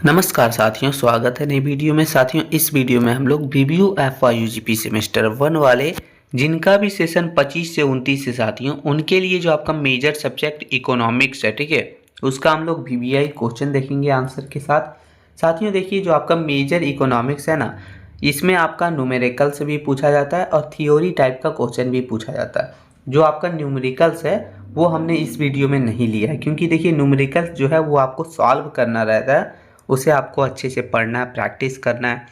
नमस्कार साथियों, स्वागत है नई वीडियो में। साथियों, इस वीडियो में हम लोग बीबीयू एफवाई यूजीपी सेमेस्टर 1 वाले जिनका भी सेशन 25 से 29 से साथियों, उनके लिए जो आपका मेजर सब्जेक्ट इकोनॉमिक्स है, ठीक है, उसका हम लोग वीवीआई क्वेश्चन देखेंगे आंसर के साथ। साथियों देखिए, जो आपका मेजर इकोनॉमिक्स है ना, इसमें आपका न्यूमेरिकल से भी पूछा जाता है और थियोरी टाइप का क्वेश्चन भी पूछा जाता है। जो आपका न्यूमेरिकल्स है वो हमने इस वीडियो में नहीं लिया है, क्योंकि देखिए न्यूमेरिकल्स जो है वो आपको सॉल्व करना रहता है, उसे आपको अच्छे से पढ़ना है, प्रैक्टिस करना है,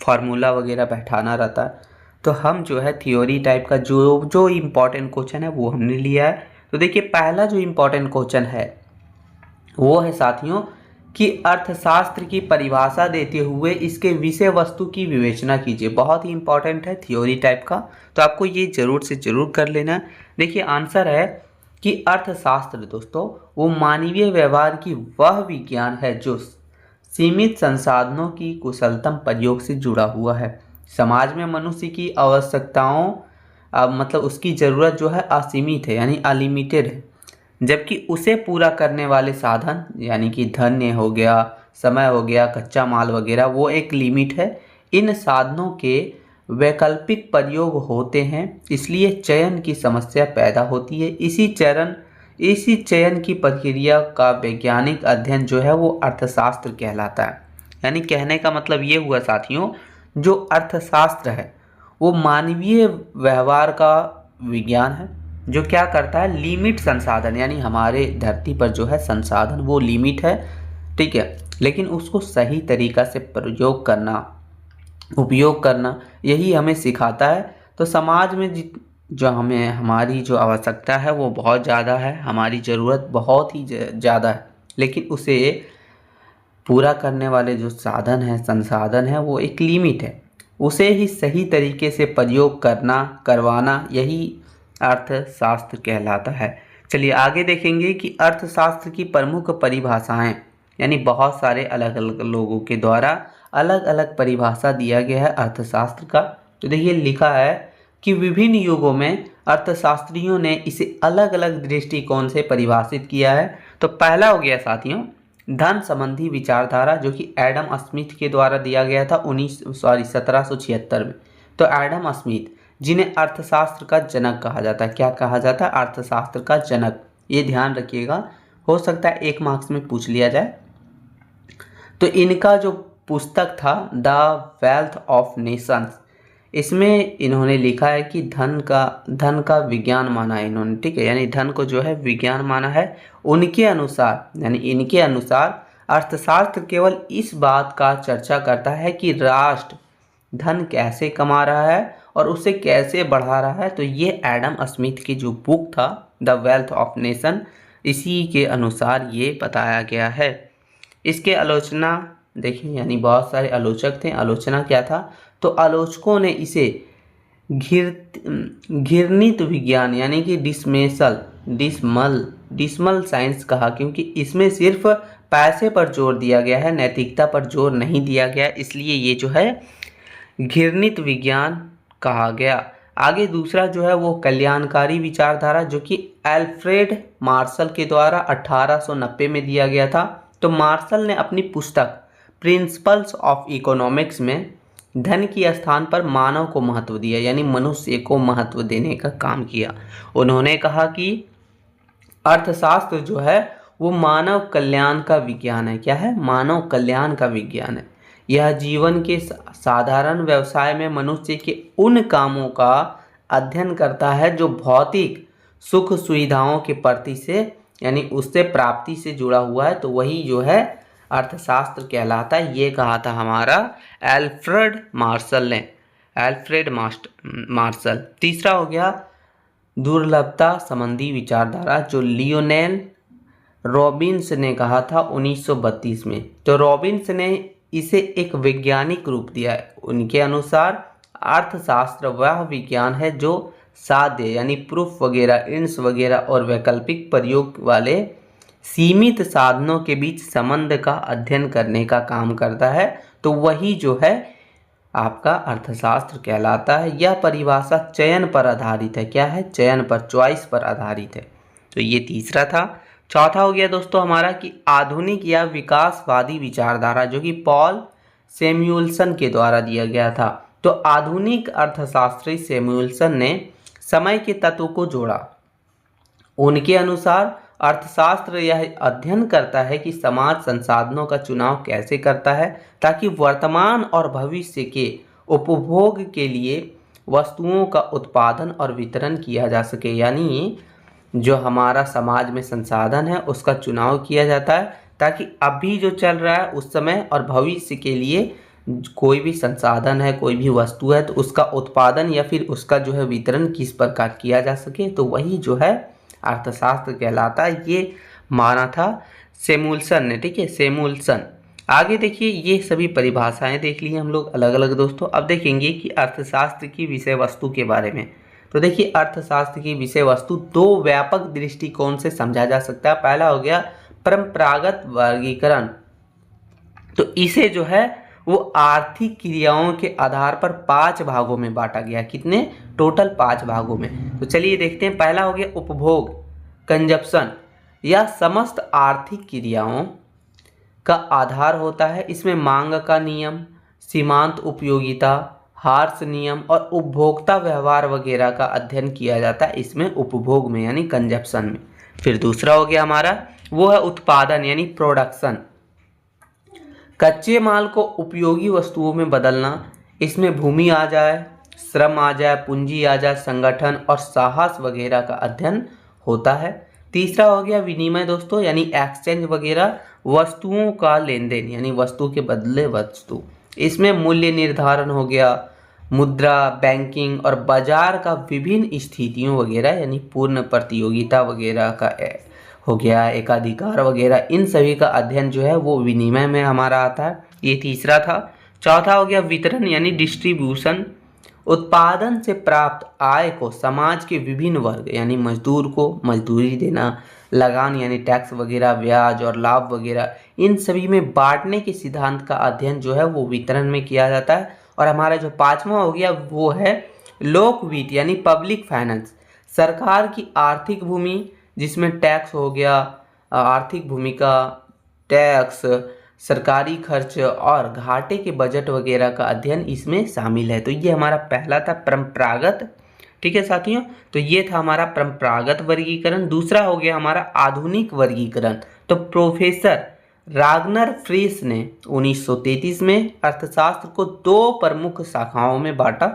फार्मूला वगैरह बैठाना रहता है। तो हम जो है थियोरी टाइप का जो जो इम्पोर्टेंट क्वेश्चन है वो हमने लिया है। तो देखिए, पहला जो इम्पोर्टेंट क्वेश्चन है वो है साथियों कि अर्थशास्त्र की परिभाषा देते हुए इसके विषय वस्तु की विवेचना कीजिए। बहुत ही इंपॉर्टेंट है, थियोरी टाइप का, तो आपको ये जरूर से जरूर कर लेना। देखिए आंसर है कि अर्थशास्त्र दोस्तों वो मानवीय व्यवहार की वह विज्ञान है जो सीमित संसाधनों की कुशलतम प्रयोग से जुड़ा हुआ है। समाज में मनुष्य की आवश्यकताओं मतलब उसकी ज़रूरत जो है असीमित है, यानी अलिमिटेड है, जबकि उसे पूरा करने वाले साधन यानी कि धन्य हो गया, समय हो गया, कच्चा माल वगैरह, वो एक लिमिट है। इन साधनों के वैकल्पिक प्रयोग होते हैं, इसलिए चयन की समस्या पैदा होती है। इसी चयन की प्रक्रिया का वैज्ञानिक अध्ययन जो है वो अर्थशास्त्र कहलाता है। यानी कहने का मतलब ये हुआ साथियों, जो अर्थशास्त्र है वो मानवीय व्यवहार का विज्ञान है, जो क्या करता है, लिमिट संसाधन, यानी हमारे धरती पर जो है संसाधन वो लिमिट है, ठीक है, लेकिन उसको सही तरीका से प्रयोग करना, उपयोग करना, यही हमें सिखाता है। तो समाज में जो हमें हमारी जो आवश्यकता है वो बहुत ज़्यादा है, हमारी ज़रूरत बहुत ही ज़्यादा है, लेकिन उसे पूरा करने वाले जो साधन हैं, संसाधन है, वो एक लिमिट है। उसे ही सही तरीके से प्रयोग करना, करवाना, यही अर्थशास्त्र कहलाता है। चलिए आगे देखेंगे कि अर्थशास्त्र की प्रमुख परिभाषाएं, यानी बहुत सारे अलग अलग लोगों के द्वारा अलग अलग परिभाषा दिया गया है अर्थशास्त्र का। तो देखिए लिखा है कि विभिन्न युगों में अर्थशास्त्रियों ने इसे अलग अलग दृष्टिकोण से परिभाषित किया है। तो पहला हो गया साथियों धन संबंधी विचारधारा, जो कि एडम स्मिथ के द्वारा दिया गया था 1776 में। तो एडम स्मिथ, जिन्हें अर्थशास्त्र का जनक कहा जाता है, क्या कहा जाता है, अर्थशास्त्र का जनक, ये ध्यान रखिएगा, हो सकता है 1 मार्क्स में पूछ लिया जाए। तो इनका जो पुस्तक था द वेल्थ ऑफ नेशंस, इसमें इन्होंने लिखा है कि धन का विज्ञान माना है इन्होंने, ठीक है, यानी धन को जो है विज्ञान माना है। उनके अनुसार, यानी इनके अनुसार अर्थशास्त्र केवल इस बात का चर्चा करता है कि राष्ट्र धन कैसे कमा रहा है और उसे कैसे बढ़ा रहा है। तो ये एडम स्मिथ की जो बुक था द वेल्थ ऑफ नेशन, इसी के अनुसार ये बताया गया है। इसके आलोचना देखिए, यानी बहुत सारे आलोचक थे, आलोचना क्या था, तो आलोचकों ने इसे घृणित विज्ञान यानी कि डिसमल साइंस कहा, क्योंकि इसमें सिर्फ पैसे पर जोर दिया गया है, नैतिकता पर जोर नहीं दिया गया, इसलिए ये जो है घृणित विज्ञान कहा गया। आगे दूसरा जो है वो कल्याणकारी विचारधारा, जो कि एल्फ्रेड मार्शल के द्वारा 1890 में दिया गया था। तो मार्शल ने अपनी पुस्तक प्रिंसिपल्स ऑफ इकोनॉमिक्स में धन के स्थान पर मानव को महत्व दिया, यानी मनुष्य को महत्व देने का काम किया। उन्होंने कहा कि अर्थशास्त्र जो है वो मानव कल्याण का विज्ञान है। क्या है, मानव कल्याण का विज्ञान है। यह जीवन के साधारण व्यवसाय में मनुष्य के उन कामों का अध्ययन करता है जो भौतिक सुख सुविधाओं के प्रति से, यानी उससे प्राप्ति से जुड़ा हुआ है। तो वही जो है अर्थशास्त्र कहलाता है। ये कहा था हमारा एल्फ्रेड मार्शल। तीसरा हो गया दुर्लभता संबंधी विचारधारा, जो लियोनेल रॉबिन्स ने कहा था 1932 में। तो रॉबिन्स ने इसे एक वैज्ञानिक रूप दिया है। उनके अनुसार अर्थशास्त्र वह विज्ञान है जो साध्य, यानी प्रूफ वगैरह, इंस वगैरह और वैकल्पिक प्रयोग वाले सीमित साधनों के बीच संबंध का अध्ययन करने का काम करता है। तो वही जो है आपका अर्थशास्त्र कहलाता है। यह परिभाषा चयन पर आधारित है। क्या है, चयन पर, चॉइस पर आधारित है। तो ये तीसरा था। चौथा हो गया दोस्तों हमारा कि आधुनिक या विकासवादी विचारधारा, जो कि पॉल सैमुअल्सन के द्वारा दिया गया था। तो आधुनिक अर्थशास्त्री सैमुअल्सन ने समय के तत्व को जोड़ा। उनके अनुसार अर्थशास्त्र यह अध्ययन करता है कि समाज संसाधनों का चुनाव कैसे करता है ताकि वर्तमान और भविष्य के उपभोग के लिए वस्तुओं का उत्पादन और वितरण किया जा सके। यानी जो हमारा समाज में संसाधन है उसका चुनाव किया जाता है ताकि अभी जो चल रहा है उस समय और भविष्य के लिए कोई भी संसाधन है, कोई भी वस्तु है, तो उसका उत्पादन या फिर उसका जो है वितरण किस प्रकार किया जा सके, तो वही जो है अर्थशास्त्र कहलाता है। ये माना था सैमुअल्सन ने, ठीक है, सैमुअल्सन। आगे देखिए, ये सभी परिभाषाएं देख ली हम लोग अलग अलग दोस्तों। अब देखेंगे कि अर्थशास्त्र की विषय वस्तु के बारे में। तो देखिए, अर्थशास्त्र की विषय वस्तु दो व्यापक दृष्टिकोण से समझा जा सकता है। पहला हो गया परंपरागत वर्गीकरण। तो इसे जो है वो आर्थिक क्रियाओं के आधार पर 5 भागों में बांटा गया। कितने? टोटल 5 भागों में। तो चलिए देखते हैं। पहला हो गया उपभोग, कंजप्शन। यह समस्त आर्थिक क्रियाओं का आधार होता है। इसमें मांग का नियम, सीमांत उपयोगिता, हार्स नियम और उपभोक्ता व्यवहार वगैरह का अध्ययन किया जाता है इसमें उपभोग में, यानी कंजप्शन में। फिर दूसरा हो गया हमारा वो है उत्पादन यानी प्रोडक्शन। कच्चे माल को उपयोगी वस्तुओं में बदलना। इसमें भूमि आ जाए, श्रम आ जाए, पूंजी आ जाए, संगठन और साहस वगैरह का अध्ययन होता है। तीसरा हो गया विनिमय दोस्तों, यानी एक्सचेंज वगैरह, वस्तुओं का लेन देन यानी वस्तु के बदले वस्तु। इसमें मूल्य निर्धारण हो गया, मुद्रा, बैंकिंग और बाजार का विभिन्न स्थितियों वगैरह यानी पूर्ण प्रतियोगिता वगैरह का हो गया, एकाधिकार वगैरह, इन सभी का अध्ययन जो है वो विनिमय में हमारा आता है। ये तीसरा था। चौथा हो गया वितरण यानी डिस्ट्रीब्यूशन। उत्पादन से प्राप्त आय को समाज के विभिन्न वर्ग यानी मजदूर को मजदूरी देना, लगान यानी टैक्स वगैरह, ब्याज और लाभ वगैरह, इन सभी में बांटने के सिद्धांत का अध्ययन जो है वो वितरण में किया जाता है। और हमारा जो पांचवा हो गया वो है लोक वित्त यानी पब्लिक फाइनेंस। सरकार की आर्थिक भूमि जिसमें टैक्स हो गया, आर्थिक भूमिका, टैक्स, सरकारी खर्च और घाटे के बजट वगैरह का अध्ययन इसमें शामिल है। तो ये हमारा पहला था परंपरागत, ठीक है साथियों। तो ये था हमारा परंपरागत वर्गीकरण। दूसरा हो गया हमारा आधुनिक वर्गीकरण। तो प्रोफेसर रागनर फ्रीस ने 1933 में अर्थशास्त्र को 2 प्रमुख शाखाओं में बांटा।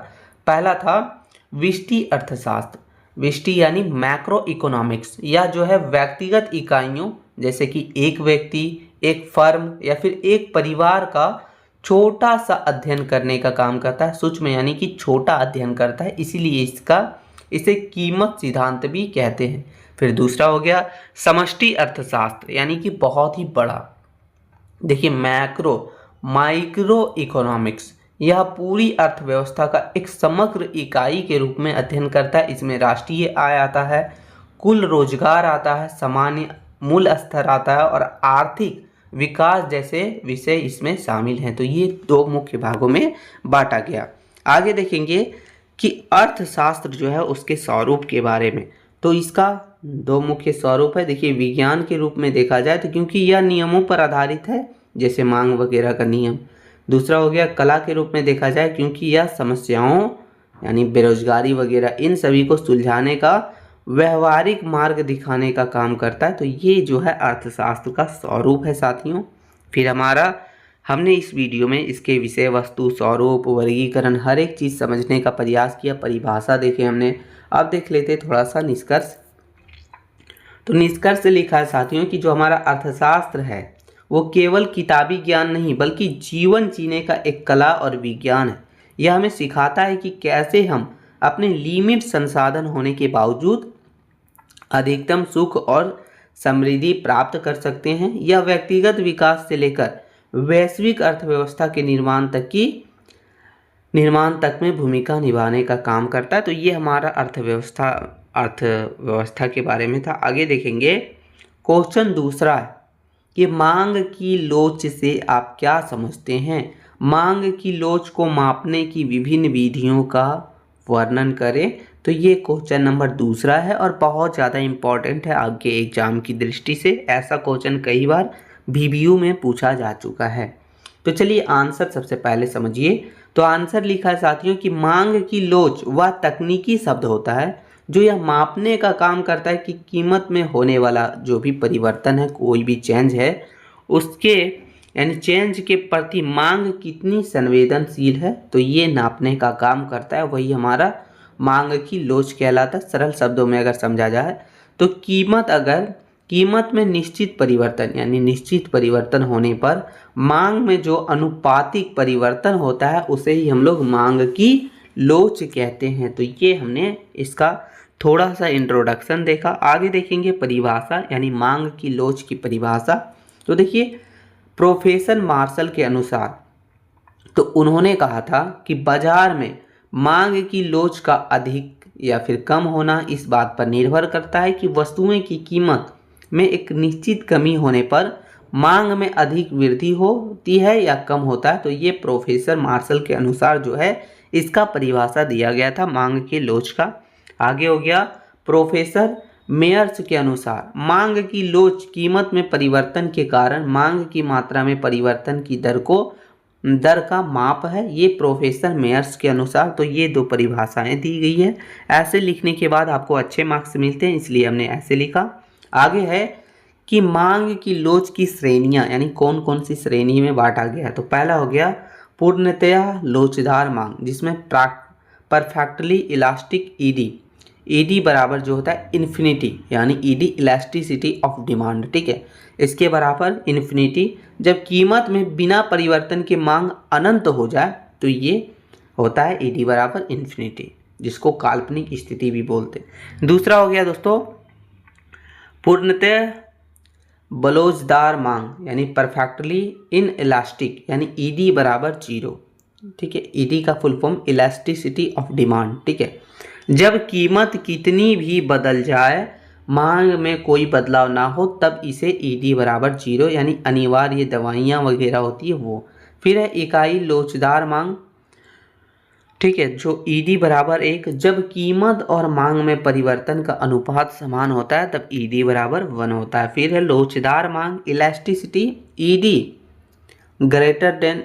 पहला था व्यष्टि अर्थशास्त्र। व्यष्टि यानी मैक्रो इकोनॉमिक्स, या जो है व्यक्तिगत इकाइयों जैसे कि एक व्यक्ति, एक फर्म या फिर एक परिवार का छोटा सा अध्ययन करने का काम करता है। सूक्ष्म यानी कि छोटा अध्ययन करता है, इसीलिए इसे कीमत सिद्धांत भी कहते हैं। फिर दूसरा हो गया समष्टि अर्थशास्त्र यानी कि बहुत ही बड़ा। देखिए माइक्रो इकोनॉमिक्स, यह पूरी अर्थव्यवस्था का एक समग्र इकाई के रूप में अध्ययन करता है। इसमें राष्ट्रीय आय आता है, कुल रोजगार आता है, सामान्य मूल्य स्तर आता है और आर्थिक विकास जैसे विषय इसमें शामिल हैं। तो ये 2 मुख्य भागों में बांटा गया। आगे देखेंगे कि अर्थशास्त्र जो है उसके स्वरूप के बारे में। तो इसका 2 मुख्य स्वरूप है। देखिए, विज्ञान के रूप में देखा जाए तो क्योंकि यह नियमों पर आधारित है जैसे मांग वगैरह का नियम। दूसरा हो गया कला के रूप में देखा जाए क्योंकि यह समस्याओं यानी बेरोजगारी वगैरह इन सभी को सुलझाने का व्यवहारिक मार्ग दिखाने का काम करता है। तो ये जो है अर्थशास्त्र का स्वरूप है साथियों। फिर हमने इस वीडियो में इसके विषय वस्तु, स्वरूप, वर्गीकरण हर एक चीज़ समझने का प्रयास किया, परिभाषा देखे हमने। अब देख लेते थोड़ा सा निष्कर्ष। तो निष्कर्ष लिखा है साथियों कि जो हमारा अर्थशास्त्र है वो केवल किताबी ज्ञान नहीं बल्कि जीवन जीने का एक कला और विज्ञान है। यह हमें सिखाता है कि कैसे हम अपने लिमिट संसाधन होने के बावजूद अधिकतम सुख और समृद्धि प्राप्त कर सकते हैं। यह व्यक्तिगत विकास से लेकर वैश्विक अर्थव्यवस्था के निर्माण तक में भूमिका निभाने का काम करता है। तो ये हमारा अर्थव्यवस्था के बारे में था। आगे देखेंगे क्वेश्चन दूसरा है कि मांग की लोच से आप क्या समझते हैं। मांग की लोच को मापने की विभिन्न विधियों का वर्णन करें। तो ये क्वेश्चन नंबर दूसरा है और बहुत ज़्यादा इम्पॉर्टेंट है आगे एग्जाम की दृष्टि से। ऐसा क्वेश्चन कई बार VBU में पूछा जा चुका है। तो चलिए आंसर सबसे पहले समझिए। तो आंसर लिखा है साथियों कि मांग की लोच वह तकनीकी शब्द होता है जो यह मापने का काम करता है कि कीमत में होने वाला जो भी परिवर्तन है, कोई भी चेंज है, उसके यानी चेंज के प्रति मांग कितनी संवेदनशील है, तो ये नापने का काम करता है, वही हमारा मांग की लोच कहलाता है। सरल शब्दों में अगर समझा जाए तो कीमत में निश्चित परिवर्तन यानी निश्चित परिवर्तन होने पर मांग में जो अनुपातिक परिवर्तन होता है उसे ही हम लोग मांग की लोच कहते हैं। तो ये हमने इसका थोड़ा सा इंट्रोडक्शन देखा। आगे देखेंगे परिभाषा यानी मांग की लोच की परिभाषा। तो देखिए प्रोफेसर मार्शल के अनुसार तो उन्होंने कहा था कि बाजार में मांग की लोच का अधिक या फिर कम होना इस बात पर निर्भर करता है कि वस्तुएं की कीमत में एक निश्चित कमी होने पर मांग में अधिक वृद्धि होती है या कम होता है। तो ये प्रोफेसर मार्शल के अनुसार जो है इसका परिभाषा दिया गया था मांग के लोच का। आगे हो गया प्रोफेसर मेयर्स के अनुसार मांग की लोच कीमत में परिवर्तन के कारण मांग की मात्रा में परिवर्तन की दर का माप है, ये प्रोफेसर मेयर्स के अनुसार। तो ये दो परिभाषाएं दी गई है। ऐसे लिखने के बाद आपको अच्छे मार्क्स मिलते हैं, इसलिए हमने ऐसे लिखा। आगे है कि मांग की लोच की श्रेणियां यानी कौन कौन सी श्रेणी में बांटा गया है। तो पहला हो गया पूर्णतया लोचदार मांग जिसमें परफेक्टली इलास्टिक ईडी बराबर जो होता है इन्फिनिटी यानी ईडी इलास्टिसिटी ऑफ डिमांड, ठीक है, इसके बराबर इन्फिनिटी। जब कीमत में बिना परिवर्तन के मांग अनंत हो जाए तो ये होता है ईडी बराबर इन्फिनिटी, जिसको काल्पनिक स्थिति भी बोलते हैं। दूसरा हो गया दोस्तों पूर्णतः बलोचदार मांग यानी परफेक्टली इन इलास्टिक यानी ईडी बराबर 0, ठीक है, ईडी का full form elasticity of demand, ठीक है। जब कीमत कितनी भी बदल जाए मांग में कोई बदलाव ना हो तब इसे ईडी बराबर 0 यानी अनिवार्य दवाइयाँ वगैरह होती है वो। फिर है इकाई लोचदार मांग, ठीक है, जो ईडी बराबर 1। जब कीमत और मांग में परिवर्तन का अनुपात समान होता है तब ईडी बराबर 1 होता है। फिर है लोचदार मांग इलास्टिसिटी ईडी ग्रेटर देन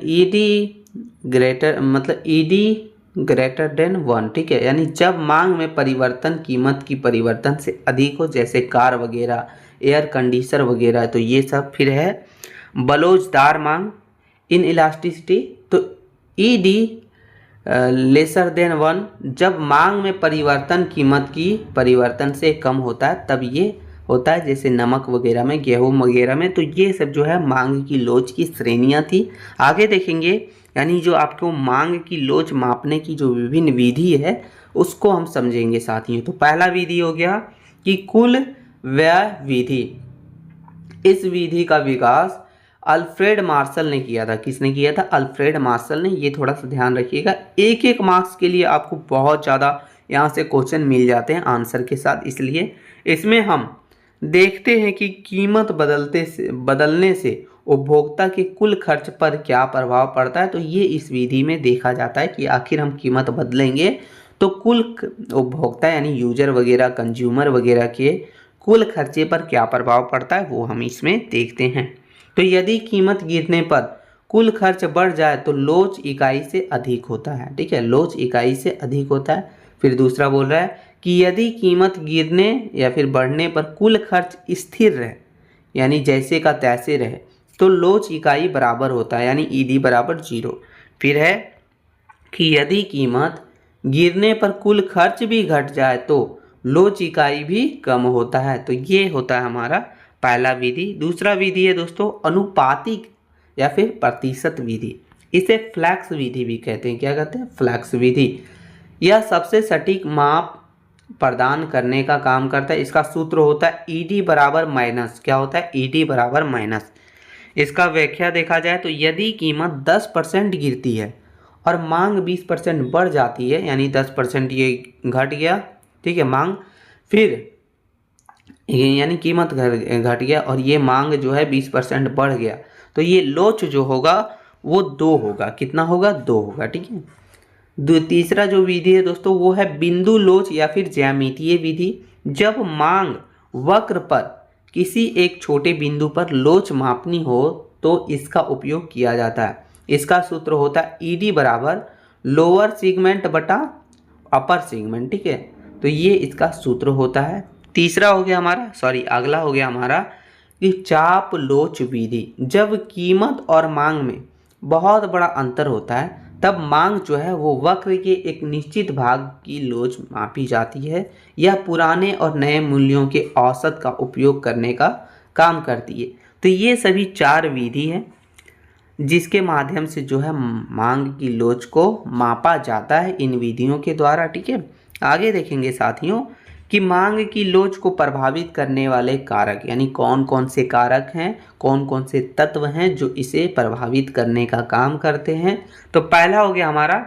1, ठीक है, यानी जब मांग में परिवर्तन कीमत की परिवर्तन से अधिक हो, जैसे कार वगैरह, एयर कंडीशनर वगैरह, तो ये सब। फिर है बलोचदार मांग इन इलास्टिसिटी तो ईडी लेसर देन 1, जब मांग में परिवर्तन कीमत की परिवर्तन से कम होता है तब ये होता है, जैसे नमक वगैरह में, गेहूं वगैरह में। तो ये सब जो है मांग की लोच की श्रेणियां थी। आगे देखेंगे यानी जो आपको मांग की लोच मापने की जो विभिन्न विधि है उसको हम समझेंगे साथियों। तो पहला विधि हो गया कि कुल व्यय विधि। इस विधि का विकास अल्फ्रेड मार्शल ने किया था। किसने किया था? अल्फ्रेड मार्शल ने। ये थोड़ा सा ध्यान रखिएगा, एक एक मार्क्स के लिए आपको बहुत ज़्यादा यहाँ से क्वेश्चन मिल जाते हैं आंसर के साथ, इसलिए इसमें हम देखते हैं कि कीमत बदलने से उपभोक्ता के कुल खर्च पर क्या प्रभाव पड़ता है। तो ये इस विधि में देखा जाता है कि आखिर हम कीमत बदलेंगे तो कुल उपभोक्ता यानी यूजर वगैरह, कंज्यूमर वगैरह के कुल खर्चे पर क्या प्रभाव पड़ता है, वो हम इसमें देखते हैं। तो यदि कीमत गिरने पर कुल खर्च बढ़ जाए तो लोच इकाई से अधिक होता है, ठीक है, लोच इकाई से अधिक होता है। फिर दूसरा बोल रहा है कि यदि कीमत गिरने या फिर बढ़ने पर कुल खर्च स्थिर रहे यानी जैसे का तैसे रहे तो लोच इकाई बराबर होता है यानी ईडी बराबर 0। फिर है कि यदि कीमत गिरने पर कुल खर्च भी घट जाए तो लोच इकाई भी कम होता है। तो ये होता है हमारा पहला विधि। दूसरा विधि है दोस्तों अनुपातिक या फिर प्रतिशत विधि। इसे फ्लैक्स विधि भी कहते हैं। क्या कहते हैं? फ्लैक्स विधि। यह सबसे सटीक माप प्रदान करने का काम करता है। इसका सूत्र होता है ईडी बराबर माइनस, क्या होता है? ईडी बराबर माइनस। इसका व्याख्या देखा जाए तो यदि कीमत 10% गिरती है और मांग 20% बढ़ जाती है यानी 10% ये घट गया, ठीक है, मांग, फिर यानी कीमत घट गया और ये मांग जो है 20% बढ़ गया तो ये लोच जो होगा वो 2 होगा। कितना होगा? 2 होगा, ठीक है। तीसरा जो विधि है दोस्तों वो है बिंदु लोच या फिर ज्यामितीय विधि। जब मांग वक्र पर किसी एक छोटे बिंदु पर लोच मापनी हो तो इसका उपयोग किया जाता है। इसका सूत्र होता है ईडी बराबर लोअर सेगमेंट बटा अपर सेगमेंट, ठीक है। तो ये इसका सूत्र होता है। तीसरा हो गया हमारा, अगला हो गया हमारा कि चाप लोच विधि। जब कीमत और मांग में बहुत बड़ा अंतर होता है तब मांग जो है वो वक्र के एक निश्चित भाग की लोच मापी जाती है। यह पुराने और नए मूल्यों के औसत का उपयोग करने का काम करती है। तो ये सभी 4 विधि हैं जिसके माध्यम से जो है मांग की लोच को मापा जाता है इन विधियों के द्वारा, ठीक है। आगे देखेंगे साथियों कि मांग की लोच को प्रभावित करने वाले कारक यानी कौन कौन से कारक हैं, कौन कौन से तत्व हैं जो इसे प्रभावित करने का काम करते हैं। तो पहला हो गया हमारा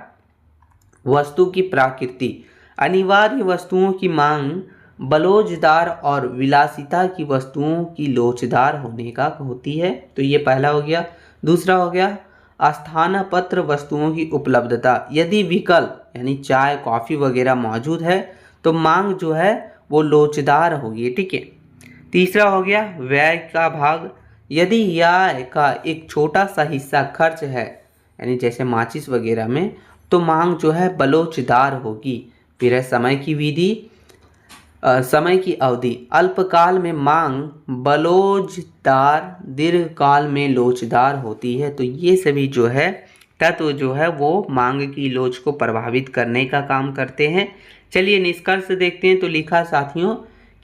वस्तु की प्रकृति। अनिवार्य वस्तुओं की मांग बलोचदार और विलासिता की वस्तुओं की लोचदार होने का होती है। तो ये पहला हो गया। दूसरा हो गया स्थानपत्र वस्तुओं की उपलब्धता। यदि विकल्प यानी चाय कॉफ़ी वगैरह मौजूद है तो मांग जो है वो लोचदार होगी, ठीक है। तीसरा हो गया व्यय का भाग। यदि व्यय का एक छोटा सा हिस्सा खर्च है यानी जैसे माचिस वगैरह में तो मांग जो है बलोचदार होगी। फिर है समय की विधि, समय की अवधि। अल्पकाल में मांग बलोचदार, दीर्घकाल में लोचदार होती है। तो ये सभी जो है तत्व जो है वो मांग की लोच को प्रभावित करने का काम करते हैं। चलिए निष्कर्ष देखते हैं। तो लिखा साथियों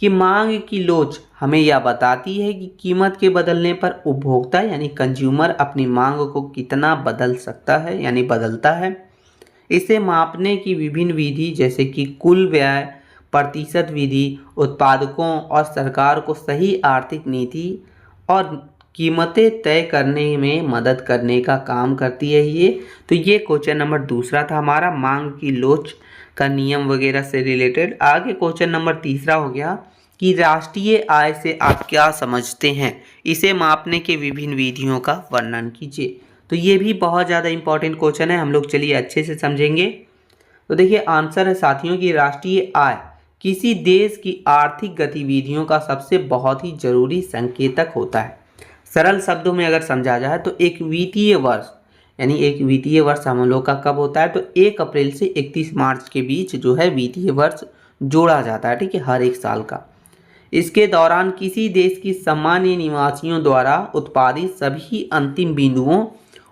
कि मांग की लोच हमें यह बताती है कि कीमत के बदलने पर उपभोक्ता यानी कंज्यूमर अपनी मांग को कितना बदल सकता है यानी बदलता है। इसे मापने की विभिन्न विधि जैसे कि कुल व्यय, प्रतिशत विधि उत्पादकों और सरकार को सही आर्थिक नीति और कीमतें तय करने में मदद करने का काम करती है ये। तो ये क्वेश्चन नंबर दूसरा था हमारा मांग की लोच का नियम वगैरह से रिलेटेड। आगे क्वेश्चन नंबर तीसरा हो गया कि राष्ट्रीय आय से आप क्या समझते हैं, इसे मापने के विभिन्न विधियों का वर्णन कीजिए। तो ये भी बहुत ज़्यादा इंपॉर्टेंट क्वेश्चन है, हम लोग चलिए अच्छे से समझेंगे। तो देखिए आंसर है साथियों की राष्ट्रीय आय किसी देश की आर्थिक गतिविधियों का सबसे बहुत ही जरूरी संकेतक होता है। सरल शब्दों में अगर समझा जाए तो एक वित्तीय वर्ष यानी एक वित्तीय वर्ष हम लोग का कब होता है तो 1 अप्रैल से 31 मार्च के बीच जो है वित्तीय वर्ष जोड़ा जाता है, ठीक है, हर एक साल का। इसके दौरान किसी देश की सामान्य निवासियों द्वारा उत्पादित सभी अंतिम बिंदुओं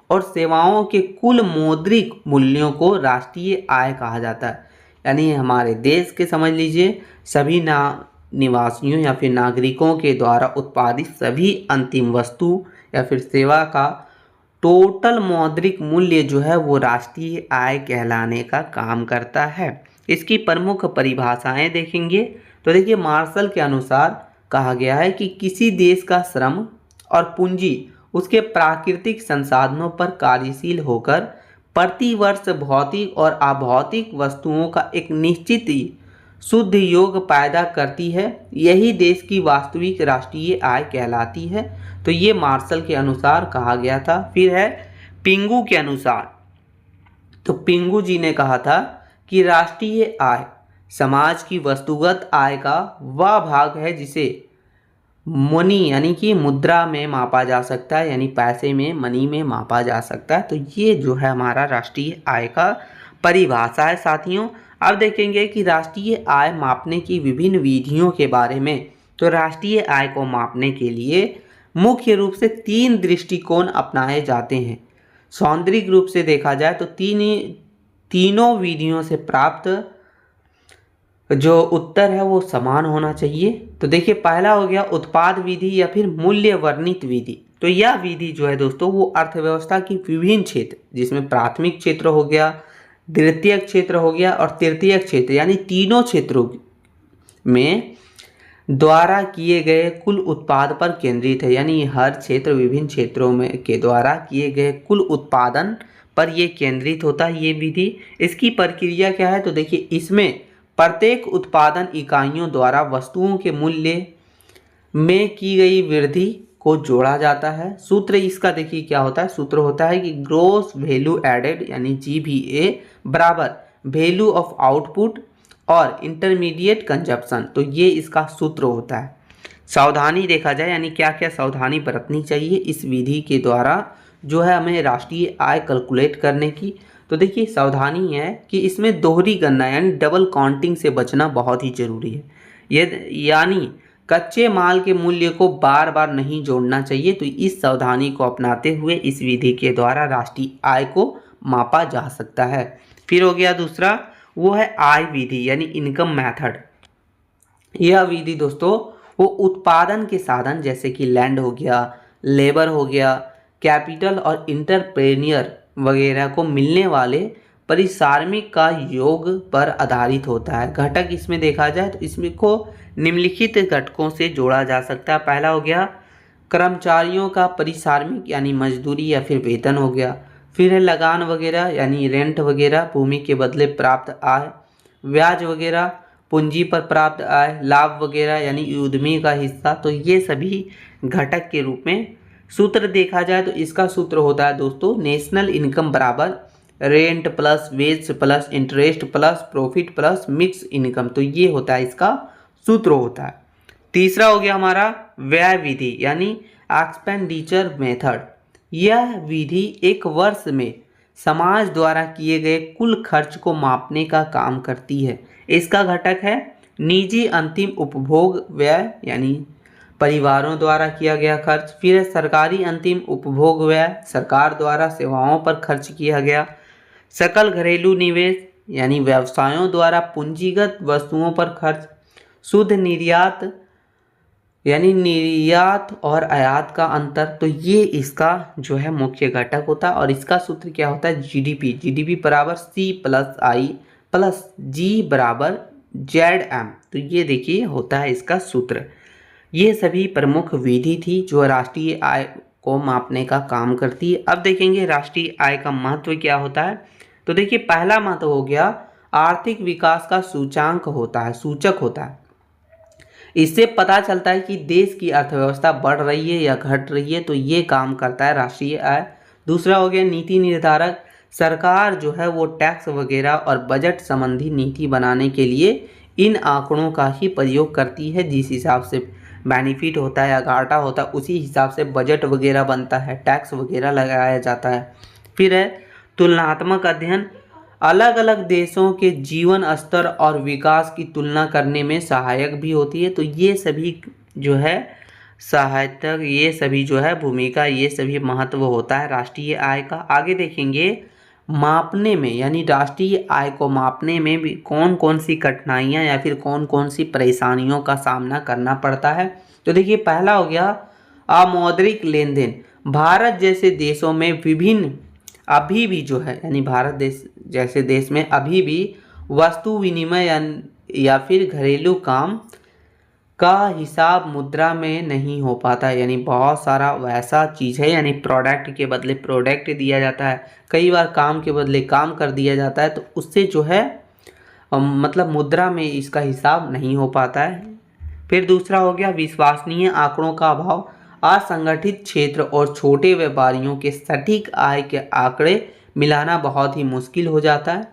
और सेवाओं के कुल मौद्रिक मूल्यों को राष्ट्रीय आय कहा जाता है। यानी हमारे देश के समझ लीजिए सभी निवासियों या फिर नागरिकों के द्वारा उत्पादित सभी अंतिम वस्तु या फिर सेवा का टोटल मौद्रिक मूल्य जो है वो राष्ट्रीय आय कहलाने का काम करता है। इसकी प्रमुख परिभाषाएं देखेंगे तो देखिए मार्शल के अनुसार कहा गया है कि किसी देश का श्रम और पूंजी उसके प्राकृतिक संसाधनों पर कार्यशील होकर प्रति वर्ष भौतिक और अभौतिक वस्तुओं का एक निश्चित शुद्ध योग पैदा करती है, यही देश की वास्तविक राष्ट्रीय आय कहलाती है। तो ये मार्शल के अनुसार कहा गया था। फिर है पिंगू के अनुसार, तो पिंगू जी ने कहा था कि राष्ट्रीय आय समाज की वस्तुगत आय का वह भाग है जिसे मनी यानी कि मुद्रा में मापा जा सकता है, यानी पैसे में मनी में मापा जा सकता है। तो ये जो है हमारा राष्ट्रीय आय का परिभाषा है साथियों। अब देखेंगे कि राष्ट्रीय आय मापने की विभिन्न विधियों के बारे में। तो राष्ट्रीय आय को मापने के लिए मुख्य रूप से 3 दृष्टिकोण अपनाए जाते हैं। सौंदर्यिक रूप से देखा जाए तो तीनों विधियों से प्राप्त जो उत्तर है वो समान होना चाहिए। तो देखिए पहला हो गया उत्पाद विधि या फिर मूल्य वर्णित विधि। तो यह विधि जो है दोस्तों वो अर्थव्यवस्था की विभिन्न क्षेत्र जिसमें प्राथमिक क्षेत्र हो गया, द्वितीयक क्षेत्र हो गया और तृतीयक क्षेत्र यानी तीनों क्षेत्रों में द्वारा किए गए कुल उत्पाद पर केंद्रित है। यानी हर क्षेत्र विभिन्न क्षेत्रों में के द्वारा किए गए कुल उत्पादन पर ये केंद्रित होता है ये विधि। इसकी प्रक्रिया क्या है तो देखिए इसमें प्रत्येक उत्पादन इकाइयों द्वारा वस्तुओं के मूल्य में की गई वृद्धि को जोड़ा जाता है। सूत्र इसका देखिए क्या होता है, सूत्र होता है कि ग्रोस वैल्यू एडेड यानी GVA बराबर वैल्यू ऑफ आउटपुट और इंटरमीडिएट कंजप्शन। तो ये इसका सूत्र होता है। सावधानी देखा जाए यानी क्या क्या सावधानी बरतनी चाहिए इस विधि के द्वारा जो है हमें राष्ट्रीय आय कैलकुलेट करने की। तो देखिए सावधानी है कि इसमें दोहरी गणना यानी डबल काउंटिंग से बचना बहुत ही जरूरी है। ये यानी कच्चे माल के मूल्य को बार बार नहीं जोड़ना चाहिए। तो इस सावधानी को अपनाते हुए इस विधि के द्वारा राष्ट्रीय आय को मापा जा सकता है। फिर हो गया दूसरा, वो है आय विधि यानी इनकम मेथड। यह विधि दोस्तों वो उत्पादन के साधन जैसे कि लैंड हो गया, लेबर हो गया, कैपिटल और इंटरप्रेन्योर वगैरह को मिलने वाले पारिश्रमिक का योग पर आधारित होता है। घटक इसमें देखा जाए तो इसमें को निम्नलिखित घटकों से जोड़ा जा सकता है। पहला हो गया कर्मचारियों का पारिश्रमिक यानी मजदूरी या फिर वेतन हो गया। फिर है लगान वगैरह यानी रेंट वगैरह, भूमि के बदले प्राप्त आय, ब्याज वगैरह, पूंजी पर प्राप्त आय, लाभ वगैरह यानी उद्यमी का हिस्सा। तो ये सभी घटक के रूप में सूत्र देखा जाए तो इसका सूत्र होता है दोस्तों नेशनल इनकम बराबर rent plus wage plus interest plus profit plus mix income. तो ये होता है इसका सूत्र होता है। तीसरा हो गया हमारा व्यय विधि यानी एक्सपेंडिचर मेथड। यह विधि एक वर्ष में समाज द्वारा किए गए कुल खर्च को मापने का काम करती है। इसका घटक है निजी अंतिम उपभोग व्यय यानी परिवारों द्वारा किया गया खर्च। फिर है सरकारी अंतिम उपभोग व्यय, सरकार द्वारा सेवाओं पर खर्च किया गया। सकल घरेलू निवेश यानी व्यवसायों द्वारा पूंजीगत वस्तुओं पर खर्च। शुद्ध निर्यात यानी निर्यात और आयात का अंतर। तो ये इसका जो है मुख्य घटक होता है और इसका सूत्र क्या होता है जीडीपी बराबर C plus I plus G बराबर ZM। तो ये देखिए होता है इसका सूत्र। ये सभी प्रमुख विधि थी जो राष्ट्रीय आय को मापने का काम करती है। अब देखेंगे राष्ट्रीय आय का महत्व क्या होता है। तो देखिए पहला महत्व हो गया आर्थिक विकास का सूचकांक होता है, सूचक होता है। इससे पता चलता है कि देश की अर्थव्यवस्था बढ़ रही है या घट रही है। तो ये काम करता है राष्ट्रीय आय। दूसरा हो गया नीति निर्धारक। सरकार जो है वो टैक्स वगैरह और बजट संबंधी नीति बनाने के लिए इन आंकड़ों का ही प्रयोग करती है। जिस हिसाब से बेनिफिट होता है या घाटा होता है उसी हिसाब से बजट वगैरह बनता है, टैक्स वगैरह लगाया जाता है। फिर है तुलनात्मक अध्ययन। अलग अलग देशों के जीवन स्तर और विकास की तुलना करने में सहायक भी होती है। तो ये सभी जो है सहायता, ये सभी जो है भूमिका, ये सभी महत्व होता है राष्ट्रीय आय का। आगे देखेंगे मापने में यानी राष्ट्रीय आय को मापने में भी कौन कौन सी कठिनाइयाँ या फिर कौन कौन सी परेशानियों का सामना करना पड़ता है। तो देखिए पहला हो गया अमौद्रिक लेन देन। भारत जैसे देशों में विभिन्न अभी भी जो है यानी भारत देश जैसे देश में अभी भी वस्तु विनिमय या फिर घरेलू काम का हिसाब मुद्रा में नहीं हो पाता है। यानी बहुत सारा वैसा चीज़ है यानी प्रोडक्ट के बदले प्रोडक्ट दिया जाता है, कई बार काम के बदले काम कर दिया जाता है। तो उससे जो है मतलब मुद्रा में इसका हिसाब नहीं हो पाता है। फिर दूसरा हो गया विश्वसनीय आंकड़ों का अभाव। असंगठित क्षेत्र और छोटे व्यापारियों के सटीक आय के आंकड़े मिलाना बहुत ही मुश्किल हो जाता है।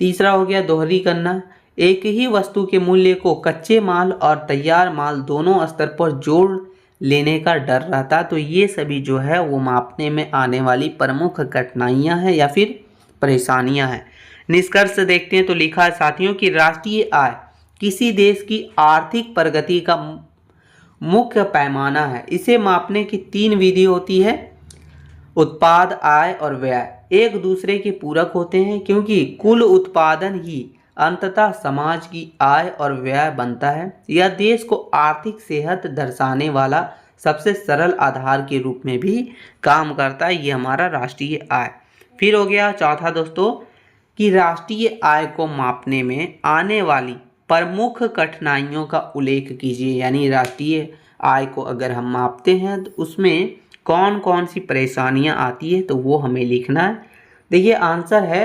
तीसरा हो गया दोहरी गणना। एक ही वस्तु के मूल्य को कच्चे माल और तैयार माल दोनों स्तर पर जोड़ लेने का डर रहता। तो ये सभी जो है वो मापने में आने वाली प्रमुख कठिनाइयाँ हैं या फिर परेशानियाँ हैं। निष्कर्ष देखते हैं तो लिखा है साथियों कि राष्ट्रीय आय किसी देश की आर्थिक प्रगति का मुख्य पैमाना है। इसे मापने की 3 विधि होती है। उत्पाद, आय और व्यय एक दूसरे के पूरक होते हैं क्योंकि कुल उत्पादन ही अंततः समाज की आय और व्यय बनता है। यह देश को आर्थिक सेहत दर्शाने वाला सबसे सरल आधार के रूप में भी काम करता है। ये हमारा राष्ट्रीय आय। फिर हो गया चौथा दोस्तों कि राष्ट्रीय आय को मापने में आने वाली प्रमुख कठिनाइयों का उल्लेख कीजिए। यानी राष्ट्रीय आय को अगर हम मापते हैं तो उसमें कौन कौन सी परेशानियां आती है तो वो हमें लिखना है। देखिए आंसर है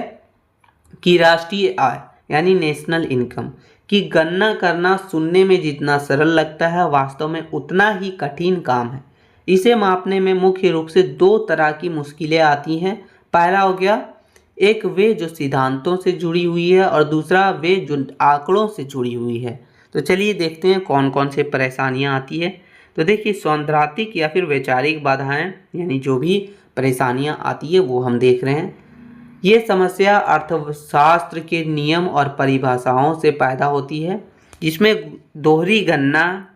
कि राष्ट्रीय आय यानी नेशनल इनकम की गणना करना सुनने में जितना सरल लगता है वास्तव में उतना ही कठिन काम है। इसे मापने में मुख्य रूप से दो तरह की मुश्किलें आती हैं। पहला हो गया एक वे जो सिद्धांतों से जुड़ी हुई है और दूसरा वे जो आंकड़ों से जुड़ी हुई है। तो चलिए देखते हैं कौन कौन से परेशानियां आती है। तो देखिए सौंदर्यात्मक या फिर वैचारिक बाधाएं यानी जो भी परेशानियां आती है वो हम देख रहे हैं। ये समस्या अर्थशास्त्र के नियम और परिभाषाओं से पैदा होती है, जिसमें दोहरी गणना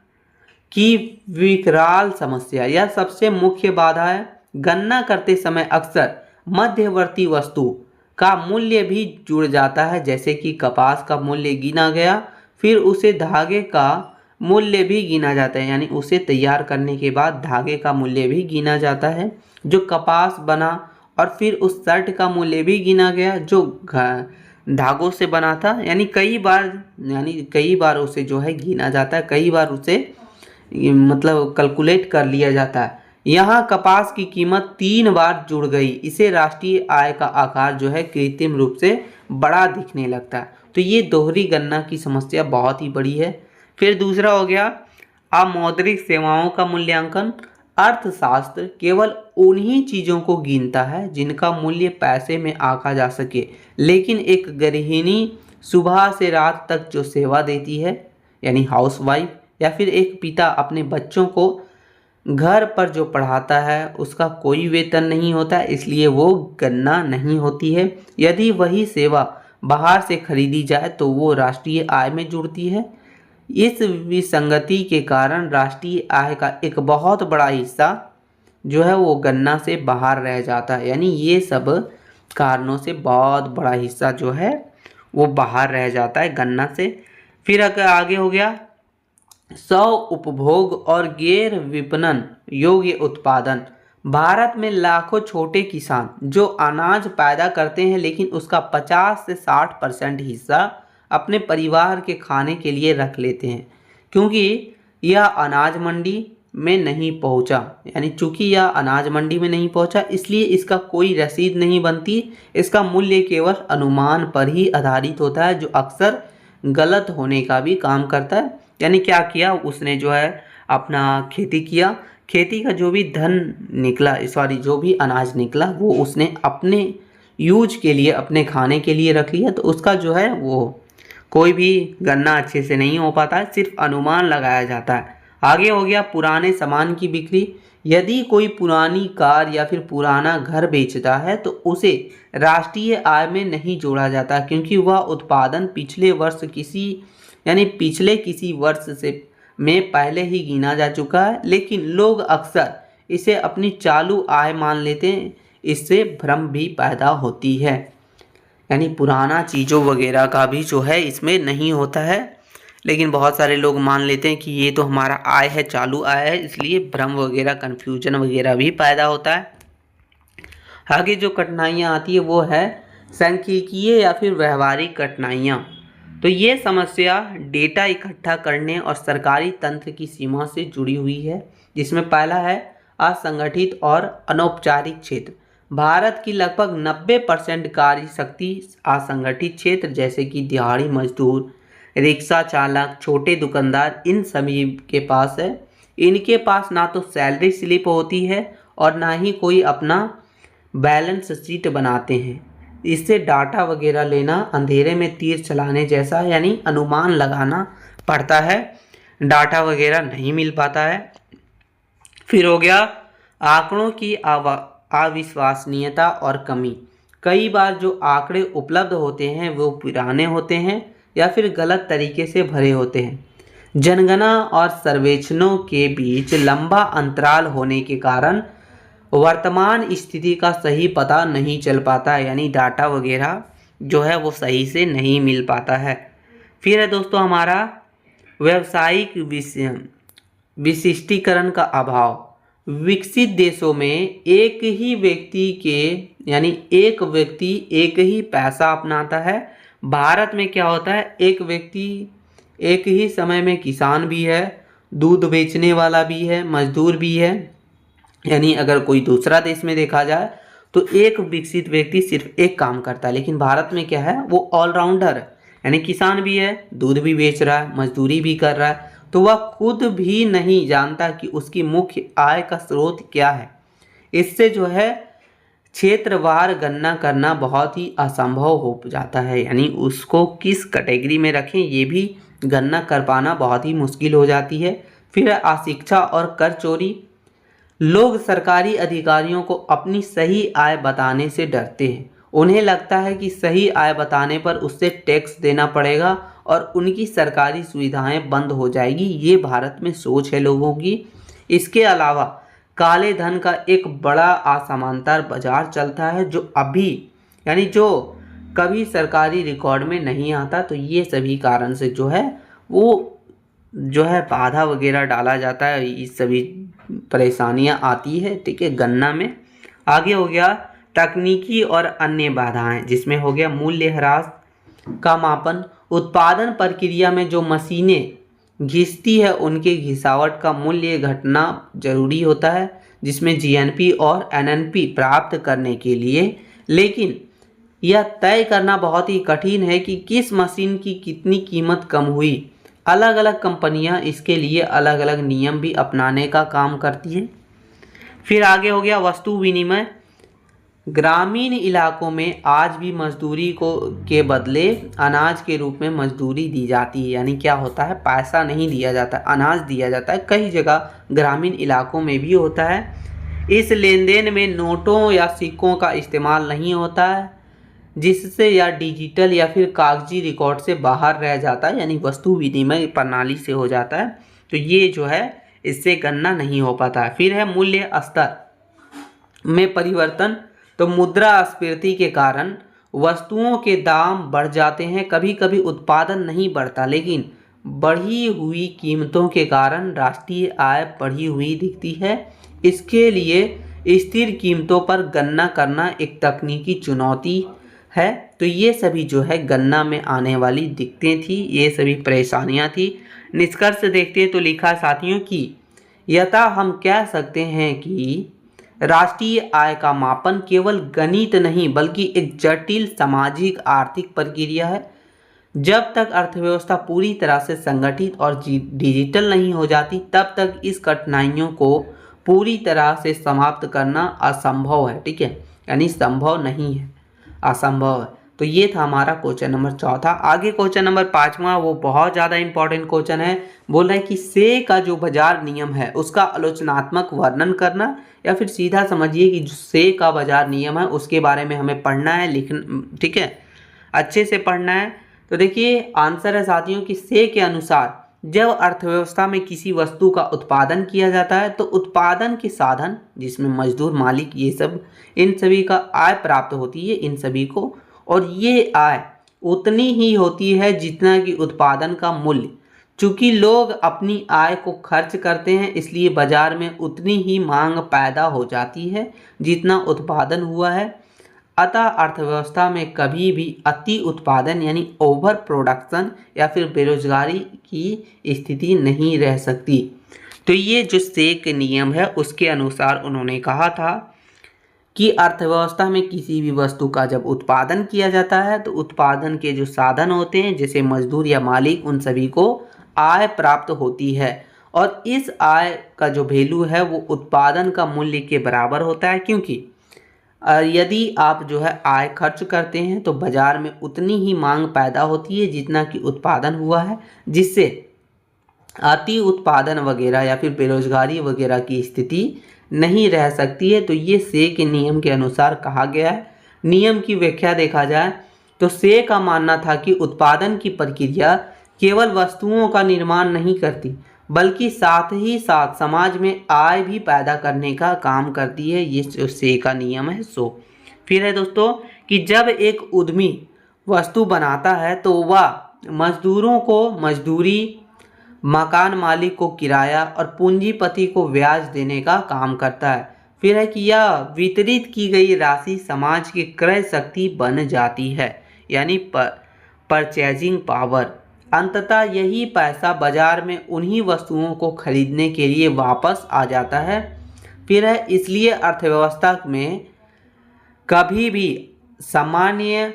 की विकराल समस्या यह सबसे मुख्य बाधा है। गणना करते समय अक्सर मध्यवर्ती वस्तु का मूल्य भी जुड़ जाता है, जैसे कि कपास का मूल्य गिना गया फिर उसे धागे का मूल्य भी गिना जाता है, यानी उसे तैयार करने के बाद धागे का मूल्य भी गिना जाता है जो कपास बना, और फिर उस शर्ट का मूल्य भी गिना गया जो धागों से बना था। यानी कई बार उसे जो है गिना जाता है, कई बार उसे मतलब कैलकुलेट कर लिया जाता है। यहाँ कपास की कीमत 3 बार जुड़ गई, इसे राष्ट्रीय आय का आकार जो है कृत्रिम रूप से बड़ा दिखने लगता है। तो ये दोहरी गणना की समस्या बहुत ही बड़ी है। फिर दूसरा हो गया अमौद्रिक सेवाओं का मूल्यांकन। अर्थशास्त्र केवल उन्हीं चीज़ों को गिनता है जिनका मूल्य पैसे में आंका जा सके, लेकिन एक गृहिणी सुबह से रात तक जो सेवा देती है यानी हाउसवाइफ, या फिर एक पिता अपने बच्चों को घर पर जो पढ़ाता है उसका कोई वेतन नहीं होता, इसलिए वो गणना नहीं होती है। यदि वही सेवा बाहर से खरीदी जाए तो वो राष्ट्रीय आय में जुड़ती है। इस विसंगति के कारण राष्ट्रीय आय का एक बहुत बड़ा हिस्सा जो है वो गणना से बाहर रह जाता है। यानी ये सब कारणों से बहुत बड़ा हिस्सा जो है वो बाहर रह जाता है गणना से। फिर अगर आगे हो गया स्व उपभोग और गैर विपणन योग्य उत्पादन। भारत में लाखों छोटे किसान जो अनाज पैदा करते हैं, लेकिन उसका 50 से 60% हिस्सा अपने परिवार के खाने के लिए रख लेते हैं, क्योंकि यह अनाज मंडी में नहीं पहुंचा। यानी चूंकि यह अनाज मंडी में नहीं पहुंचा इसलिए इसका कोई रसीद नहीं बनती, इसका मूल्य केवल अनुमान पर ही आधारित होता है, जो अक्सर गलत होने का भी काम करता है। यानी क्या किया उसने जो है अपना खेती किया, खेती का जो भी धन निकला जो भी अनाज निकला वो उसने अपने यूज के लिए अपने खाने के लिए रख लिया, तो उसका जो है वो कोई भी गणना अच्छे से नहीं हो पाता है, सिर्फ अनुमान लगाया जाता है। आगे हो गया पुराने सामान की बिक्री। यदि कोई पुरानी कार या फिर पुराना घर बेचता है तो उसे राष्ट्रीय आय में नहीं जोड़ा जाता, क्योंकि वह उत्पादन पिछले किसी वर्ष से में पहले ही गिना जा चुका है, लेकिन लोग अक्सर इसे अपनी चालू आय मान लेते हैं, इससे भ्रम भी पैदा होती है। यानी पुराना चीज़ों वगैरह का भी जो है इसमें नहीं होता है, लेकिन बहुत सारे लोग मान लेते हैं कि ये तो हमारा आय है, चालू आय है, इसलिए भ्रम वगैरह कन्फ्यूजन वगैरह भी पैदा होता है। आगे जो कठिनाइयाँ आती है वो है सांख्यिकीय या फिर व्यवहारिक कठिनाइयाँ। तो ये समस्या डेटा इकट्ठा करने और सरकारी तंत्र की सीमा से जुड़ी हुई है, जिसमें पहला है असंगठित और अनौपचारिक क्षेत्र। भारत की लगभग 90% कार्य शक्ति असंगठित क्षेत्र जैसे कि दिहाड़ी मजदूर, रिक्शा चालक, छोटे दुकानदार, इन सभी के पास है। इनके पास ना तो सैलरी स्लिप होती है और ना ही कोई अपना बैलेंस शीट बनाते हैं। इससे डाटा वगैरह लेना अंधेरे में तीर चलाने जैसा है, यानी अनुमान लगाना पड़ता है, डाटा वगैरह नहीं मिल पाता है। फिर हो गया आंकड़ों की अविश्वसनीयता और कमी। कई बार जो आंकड़े उपलब्ध होते हैं वो पुराने होते हैं या फिर गलत तरीके से भरे होते हैं। जनगणना और सर्वेक्षणों के बीच लंबा अंतराल होने के कारण वर्तमान स्थिति का सही पता नहीं चल पाता है, यानी डाटा वगैरह जो है वो सही से नहीं मिल पाता है। फिर है दोस्तों हमारा व्यावसायिक विशिष्टीकरण का अभाव। विकसित देशों में एक व्यक्ति एक ही पैसा अपनाता है। भारत में क्या होता है, एक व्यक्ति एक ही समय में किसान भी है, दूध बेचने वाला भी है, मजदूर भी है। यानी अगर कोई दूसरा देश में देखा जाए तो एक विकसित व्यक्ति सिर्फ एक काम करता है, लेकिन भारत में क्या है वो ऑलराउंडर है, यानी किसान भी है, दूध भी बेच रहा है, मजदूरी भी कर रहा है। तो वह खुद भी नहीं जानता कि उसकी मुख्य आय का स्रोत क्या है। इससे जो है क्षेत्रवार गणना करना बहुत ही असंभव हो जाता है, यानी उसको किस कैटेगरी में रखें ये भी गणना कर पाना बहुत ही मुश्किल हो जाती है। फिर अशिक्षा और कर चोरी। लोग सरकारी अधिकारियों को अपनी सही आय बताने से डरते हैं। उन्हें लगता है कि सही आय बताने पर उससे टैक्स देना पड़ेगा और उनकी सरकारी सुविधाएं बंद हो जाएगी। ये भारत में सोच है लोगों की। इसके अलावा काले धन का एक बड़ा असमानता बाजार चलता है, जो अभी यानी जो कभी सरकारी रिकॉर्ड में नहीं आता। तो ये सभी कारण से जो है वो जो है बाधा वगैरह डाला जाता है, ये सभी परेशानियां आती है, ठीक है, गन्ना में। आगे हो गया तकनीकी और अन्य बाधाएं, जिसमें हो गया मूल्य ह्रास का मापन। उत्पादन प्रक्रिया में जो मशीनें घिसती है उनके घिसावट का मूल्य घटना जरूरी होता है, जिसमें जीएनपी और एनएनपी प्राप्त करने के लिए। लेकिन यह तय करना बहुत ही कठिन है कि किस मशीन की कितनी कीमत कम हुई। अलग अलग कंपनियां इसके लिए अलग अलग नियम भी अपनाने का काम करती हैं। फिर आगे हो गया वस्तु विनिमय। ग्रामीण इलाकों में आज भी मजदूरी को के बदले अनाज के रूप में मजदूरी दी जाती है, यानी क्या होता है, पैसा नहीं दिया जाता, अनाज दिया जाता है। कई जगह ग्रामीण इलाकों में भी होता है। इस लेन देन में नोटों या सिक्कों का इस्तेमाल नहीं होता है, जिससे या डिजिटल या फिर कागजी रिकॉर्ड से बाहर रह जाता है, यानी वस्तु विनिमय प्रणाली से हो जाता है। तो ये जो है इससे गणना नहीं हो पाता है। फिर है मूल्य स्तर में परिवर्तन। तो मुद्रास्फीति के कारण वस्तुओं के दाम बढ़ जाते हैं। कभी कभी उत्पादन नहीं बढ़ता, लेकिन बढ़ी हुई कीमतों के कारण राष्ट्रीय आय बढ़ी हुई दिखती है। इसके लिए स्थिर कीमतों पर गणना करना एक तकनीकी चुनौती है। तो ये सभी जो है गणना में आने वाली दिक्कतें थी, ये सभी परेशानियां थी। निष्कर्ष देखते हैं तो लिखा साथियों कि यथा हम कह सकते हैं कि राष्ट्रीय आय का मापन केवल गणित नहीं बल्कि एक जटिल सामाजिक आर्थिक प्रक्रिया है। जब तक अर्थव्यवस्था पूरी तरह से संगठित और डिजिटल नहीं हो जाती, तब तक इस कठिनाइयों को पूरी तरह से समाप्त करना असंभव है, ठीक है, यानी संभव नहीं है, असंभव है। तो ये था हमारा क्वेश्चन नंबर 4। आगे क्वेश्चन नंबर 5, वो बहुत ज़्यादा इंपॉर्टेंट क्वेश्चन है। बोल रहा है कि से का जो बाजार नियम है उसका आलोचनात्मक वर्णन करना, या फिर सीधा समझिए कि जो से का बाजार नियम है उसके बारे में हमें पढ़ना है, लिखना, ठीक है, अच्छे से पढ़ना है। तो देखिए आंसर है साथियों कि से के अनुसार जब अर्थव्यवस्था में किसी वस्तु का उत्पादन किया जाता है तो उत्पादन के साधन, जिसमें मजदूर, मालिक, ये सब, इन सभी का आय प्राप्त होती है इन सभी को, और ये आय उतनी ही होती है जितना कि उत्पादन का मूल्य। चूंकि लोग अपनी आय को खर्च करते हैं, इसलिए बाजार में उतनी ही मांग पैदा हो जाती है जितना उत्पादन हुआ है। अतः अर्थव्यवस्था में कभी भी अति उत्पादन यानी ओवर प्रोडक्शन या फिर बेरोजगारी की स्थिति नहीं रह सकती। तो ये जो से के नियम है उसके अनुसार उन्होंने कहा था कि अर्थव्यवस्था में किसी भी वस्तु का जब उत्पादन किया जाता है तो उत्पादन के जो साधन होते हैं जैसे मजदूर या मालिक, उन सभी को आय प्राप्त होती है, और इस आय का जो वैल्यू है वो उत्पादन का मूल्य के बराबर होता है। क्योंकि यदि आप जो है आय खर्च करते हैं तो बाजार में उतनी ही मांग पैदा होती है जितना कि उत्पादन हुआ है, जिससे अति उत्पादन वगैरह या फिर बेरोजगारी वगैरह की स्थिति नहीं रह सकती है। तो ये से के नियम के अनुसार कहा गया है। नियम की व्याख्या देखा जाए तो से का मानना था कि उत्पादन की प्रक्रिया केवल वस्तुओं का निर्माण नहीं करती बल्कि साथ ही साथ समाज में आय भी पैदा करने का काम करती है। ये जो से का नियम है सो। फिर है दोस्तों कि जब एक उद्यमी वस्तु बनाता है तो वह मजदूरों को मजदूरी, मकान मालिक को किराया और पूंजीपति को ब्याज देने का काम करता है। फिर है कि यह वितरित की गई राशि समाज की क्रय शक्ति बन जाती है, यानी परचेजिंग पावर। अंततः यही पैसा बाजार में उन्हीं वस्तुओं को खरीदने के लिए वापस आ जाता है। फिर है इसलिए अर्थव्यवस्था में कभी भी सामान्य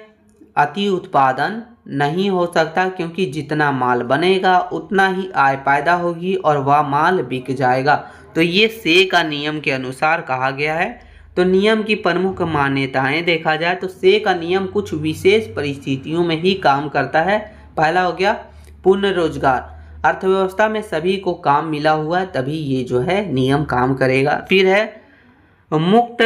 अति उत्पादन नहीं हो सकता, क्योंकि जितना माल बनेगा उतना ही आय पैदा होगी और वह माल बिक जाएगा। तो ये से का नियम के अनुसार कहा गया है। तो नियम की प्रमुख मान्यताएं देखा जाए तो से का नियम कुछ विशेष परिस्थितियों में ही काम करता है। पहला हो गया पूर्ण रोजगार, अर्थव्यवस्था में सभी को काम मिला हुआ है तभी ये जो है नियम काम करेगा। फिर है मुक्त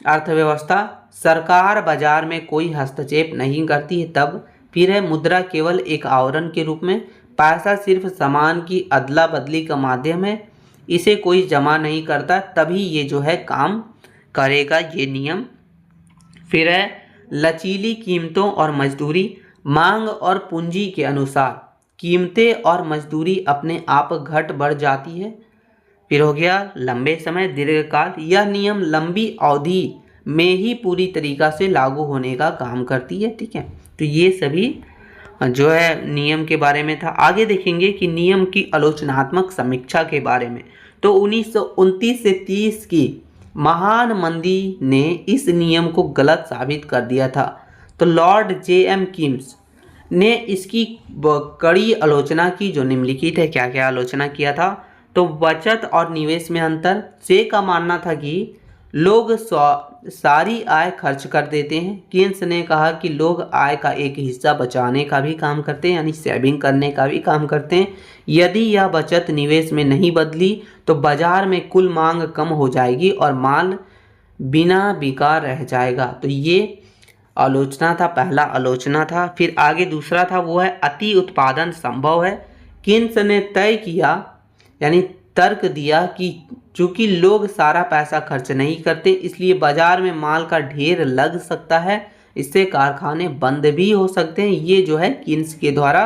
अर्थव्यवस्था, सरकार बाजार में कोई हस्तक्षेप नहीं करती है तब। फिर है मुद्रा केवल एक आवरण के रूप में, पैसा सिर्फ सामान की अदला बदली का माध्यम है, इसे कोई जमा नहीं करता तभी ये जो है काम करेगा ये नियम। फिर है लचीली कीमतों और मजदूरी, मांग और पूंजी के अनुसार कीमतें और मजदूरी अपने आप घट बढ़ जाती है। फिर हो गया लंबे समय दीर्घकाल, यह नियम लंबी अवधि में ही पूरी तरीका से लागू होने का काम करती है। ठीक है, तो ये सभी जो है नियम के बारे में था। आगे देखेंगे कि नियम की आलोचनात्मक समीक्षा के बारे में। तो 1929 से 30 की महान मंदी ने इस नियम को गलत साबित कर दिया था। तो लॉर्ड जे.एम. कीन्स ने इसकी कड़ी आलोचना की, जो निम्नलिखित है। क्या क्या आलोचना किया था? तो बचत और निवेश में अंतर। से का मानना था कि लोग सारी आय खर्च कर देते हैं। कीन्स ने कहा कि लोग आय का एक हिस्सा बचाने का भी काम करते हैं, यानी सेविंग करने का भी काम करते हैं। यदि यह बचत निवेश में नहीं बदली तो बाजार में कुल मांग कम हो जाएगी और माल बिना बिका रह जाएगा। तो ये आलोचना था, पहला आलोचना था। फिर आगे दूसरा था, वो है अति उत्पादन संभव है। कीन्स ने तय किया, यानी तर्क दिया कि चूंकि लोग सारा पैसा खर्च नहीं करते इसलिए बाजार में माल का ढेर लग सकता है, इससे कारखाने बंद भी हो सकते हैं। ये जो है कीन्स के द्वारा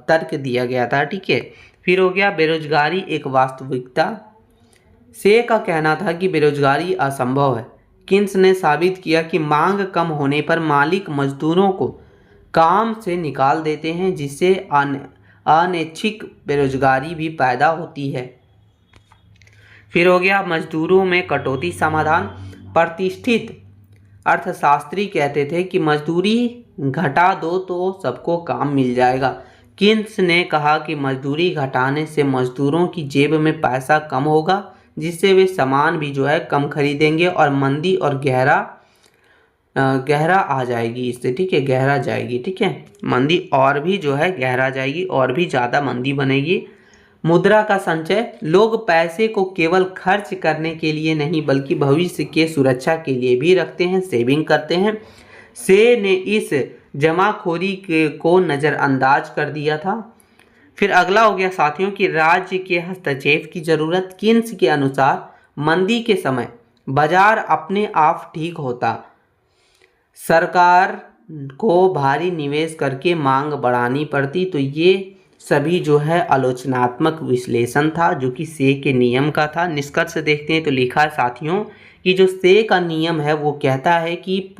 तर्क दिया गया था। ठीक है, फिर हो गया बेरोजगारी एक वास्तविकता। से का कहना था कि बेरोजगारी असंभव है। कीन्स ने साबित किया कि मांग कम होने पर मालिक मजदूरों को काम से निकाल देते हैं, जिससे अनैच्छिक बेरोजगारी भी पैदा होती है। फिर हो गया मजदूरों में कटौती समाधान। प्रतिष्ठित अर्थशास्त्री कहते थे कि मजदूरी घटा दो तो सबको काम मिल जाएगा। कीन्स ने कहा कि मजदूरी घटाने से मजदूरों की जेब में पैसा कम होगा, जिससे वे सामान भी जो है कम खरीदेंगे और मंदी और गहरा आ जाएगी इससे। ठीक है, गहरा जाएगी। ठीक है, मंदी और भी जो है गहरा जाएगी और भी ज़्यादा मंदी बनेगी। मुद्रा का संचय, लोग पैसे को केवल खर्च करने के लिए नहीं बल्कि भविष्य के सुरक्षा के लिए भी रखते हैं, सेविंग करते हैं। से ने इस जमाखोरी को नज़रअंदाज कर दिया था। फिर अगला हो गया साथियों कि राज्य के हस्तक्षेप की ज़रूरत। कीन्स के अनुसार मंदी के समय बाजार अपने आप ठीक होता, सरकार को भारी निवेश करके मांग बढ़ानी पड़ती। तो ये सभी जो है आलोचनात्मक विश्लेषण था जो कि से के नियम का था। निष्कर्ष देखते हैं तो लिखा है साथियों कि जो से का नियम है वो कहता है कि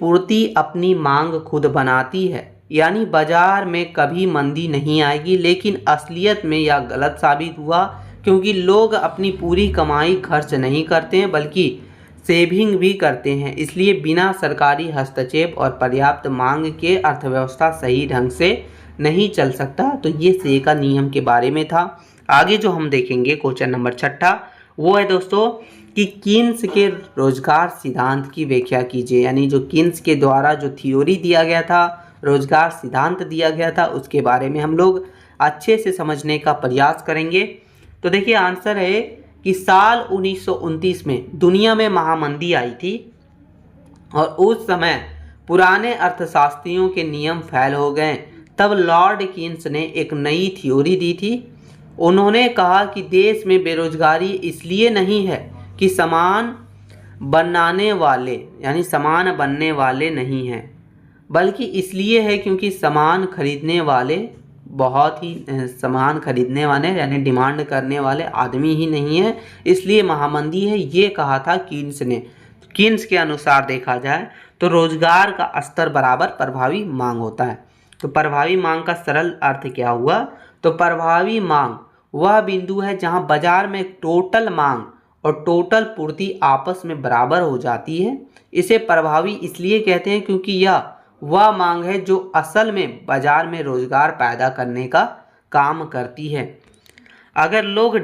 पूर्ति अपनी मांग खुद बनाती है, यानी बाजार में कभी मंदी नहीं आएगी। लेकिन असलियत में यह गलत साबित हुआ, क्योंकि लोग अपनी पूरी कमाई खर्च नहीं करते हैं बल्कि सेविंग भी करते हैं। इसलिए बिना सरकारी हस्तक्षेप और पर्याप्त मांग के अर्थव्यवस्था सही ढंग से नहीं चल सकता। तो ये से का नियम के बारे में था। आगे जो हम देखेंगे क्वेश्चन नंबर 6 वो है दोस्तों कि कीन्स के रोजगार सिद्धांत की व्याख्या कीजिए। यानी जो कीन्स के द्वारा जो थ्योरी दिया गया था, रोजगार सिद्धांत दिया गया था, उसके बारे में हम लोग अच्छे से समझने का प्रयास करेंगे। तो देखिए आंसर है कि साल 1929 में दुनिया में महामंदी आई थी और उस समय पुराने अर्थशास्त्रियों के नियम फेल हो गए। तब लॉर्ड कीन्स ने एक नई थ्योरी दी थी। उन्होंने कहा कि देश में बेरोजगारी इसलिए नहीं है कि सामान बनाने वाले यानी सामान बनने वाले नहीं हैं, बल्कि इसलिए है क्योंकि सामान खरीदने वाले यानी डिमांड करने वाले आदमी ही नहीं है, इसलिए महामंदी है। ये कहा था कीन्स ने। कीन्स के अनुसार देखा जाए तो रोजगार का स्तर बराबर प्रभावी मांग होता है। तो प्रभावी मांग का सरल अर्थ क्या हुआ? तो प्रभावी मांग वह बिंदु है जहां बाजार में टोटल मांग और टोटल पूर्ति आपस में बराबर हो जाती है। इसे प्रभावी इसलिए कहते हैं क्योंकि यह वह मांग है जो असल में बाजार में रोजगार पैदा करने का काम करती है। अगर लोग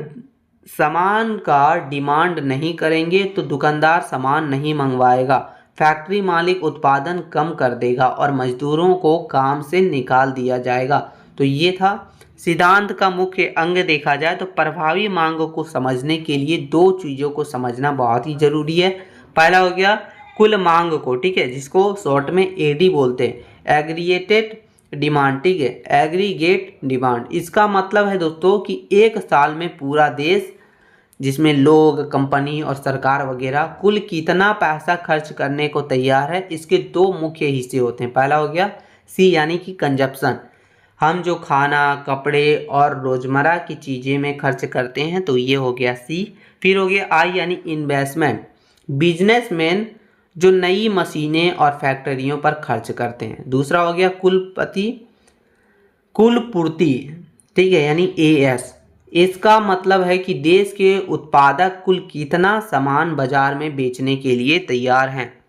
सामान का डिमांड नहीं करेंगे तो दुकानदार सामान नहीं मंगवाएगा, फैक्ट्री मालिक उत्पादन कम कर देगा और मजदूरों को काम से निकाल दिया जाएगा। तो ये था सिद्धांत का मुख्य अंग। देखा जाए तो प्रभावी मांग को समझने के लिए दो चीज़ों को समझना बहुत ही जरूरी है। पहला हो गया कुल मांग को, ठीक है, जिसको शॉर्ट में एडी बोलते हैं, एग्रीगेटेड डिमांड, ठीक है, एग्रीगेट डिमांड। इसका मतलब है दोस्तों कि एक साल में पूरा देश जिसमें लोग, कंपनी और सरकार वगैरह कुल कितना पैसा खर्च करने को तैयार है, इसके दो मुख्य हिस्से होते हैं। पहला हो गया सी यानी कि कंजप्शन, हम जो खाना, कपड़े और रोजमर्रा की चीज़ें में खर्च करते हैं, तो ये हो गया सी। फिर हो गया आई यानी इन्वेस्टमेंट, बिजनेसमैन जो नई मशीनें और फैक्ट्रियों पर खर्च करते हैं। दूसरा हो गया कुल पूर्ति, ठीक है, यानी एएस। इसका मतलब है कि देश के उत्पादक कुल कितना सामान बाजार में बेचने के लिए तैयार हैं।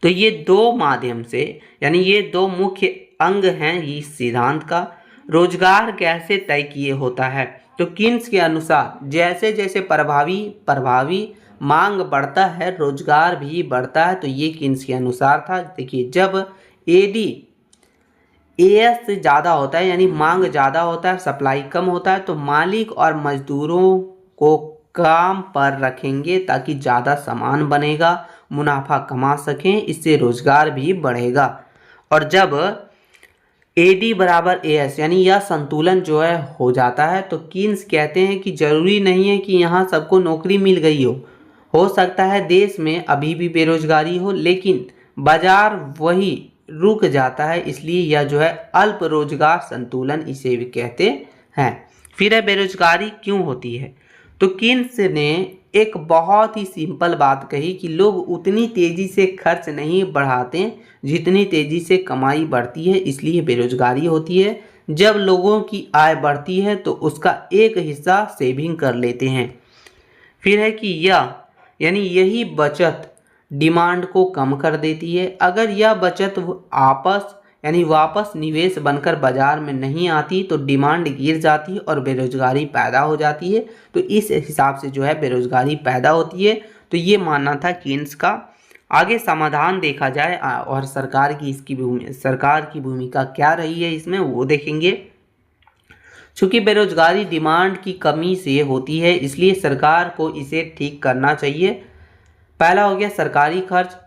तो ये दो माध्यम से, यानी ये दो मुख्य अंग हैं इस सिद्धांत का। रोजगार कैसे तय किए होता है, तो किन्स के अनुसार जैसे जैसे प्रभावी मांग बढ़ता है रोजगार भी बढ़ता है। तो ये किन्स के अनुसार था। देखिए, जब एडी एएस से ज़्यादा होता है, यानी मांग ज़्यादा होता है, सप्लाई कम होता है, तो मालिक और मजदूरों को काम पर रखेंगे ताकि ज़्यादा सामान बनेगा, मुनाफा कमा सकें, इससे रोजगार भी बढ़ेगा। और जब एडी बराबर एएस यानी यह संतुलन जो है हो जाता है, तो किन्स कहते हैं कि जरूरी नहीं है कि यहाँ सबको नौकरी मिल गई हो सकता है देश में अभी भी बेरोजगारी हो, लेकिन बाजार वही रुक जाता है, इसलिए यह जो है अल्प रोजगार संतुलन इसे भी कहते हैं। फिर है बेरोजगारी क्यों होती है, तो किन्स ने एक बहुत ही सिंपल बात कही कि लोग उतनी तेजी से खर्च नहीं बढ़ाते जितनी तेजी से कमाई बढ़ती है, इसलिए बेरोजगारी होती है। जब लोगों की आय बढ़ती है तो उसका एक हिस्सा सेविंग कर लेते हैं। फिर है कि यह यानी यही बचत डिमांड को कम कर देती है। अगर यह बचत वापस निवेश बनकर बाजार में नहीं आती तो डिमांड गिर जाती है और बेरोजगारी पैदा हो जाती है। तो इस हिसाब से जो है बेरोजगारी पैदा होती है। तो ये मानना था किन्स का। आगे समाधान देखा जाए और सरकार की भूमिका क्या रही है इसमें, वो देखेंगे। चूँकि बेरोजगारी डिमांड की कमी से होती है, इसलिए सरकार को इसे ठीक करना चाहिए। पहला हो गया सरकारी खर्च।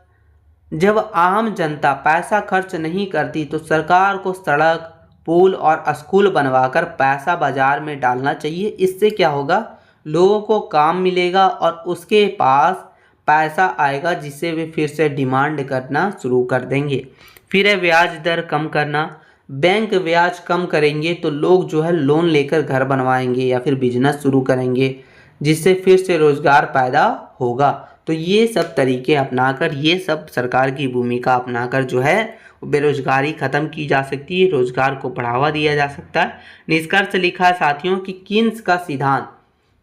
जब आम जनता पैसा खर्च नहीं करती तो सरकार को सड़क, पुल और स्कूल बनवाकर पैसा बाजार में डालना चाहिए। इससे क्या होगा, लोगों को काम मिलेगा और उसके पास पैसा आएगा, जिससे वे फिर से डिमांड करना शुरू कर देंगे। फिर है ब्याज दर कम करना। बैंक ब्याज कम करेंगे तो लोग जो है लोन लेकर घर बनवाएंगे या फिर बिजनेस शुरू करेंगे, जिससे फिर से रोजगार पैदा होगा। तो ये सब तरीके अपनाकर, ये सब सरकार की भूमिका अपनाकर जो है बेरोजगारी खत्म की जा सकती है, रोजगार को बढ़ावा दिया जा सकता है। निष्कर्ष लिखा है साथियों कि किन्स का सिद्धांत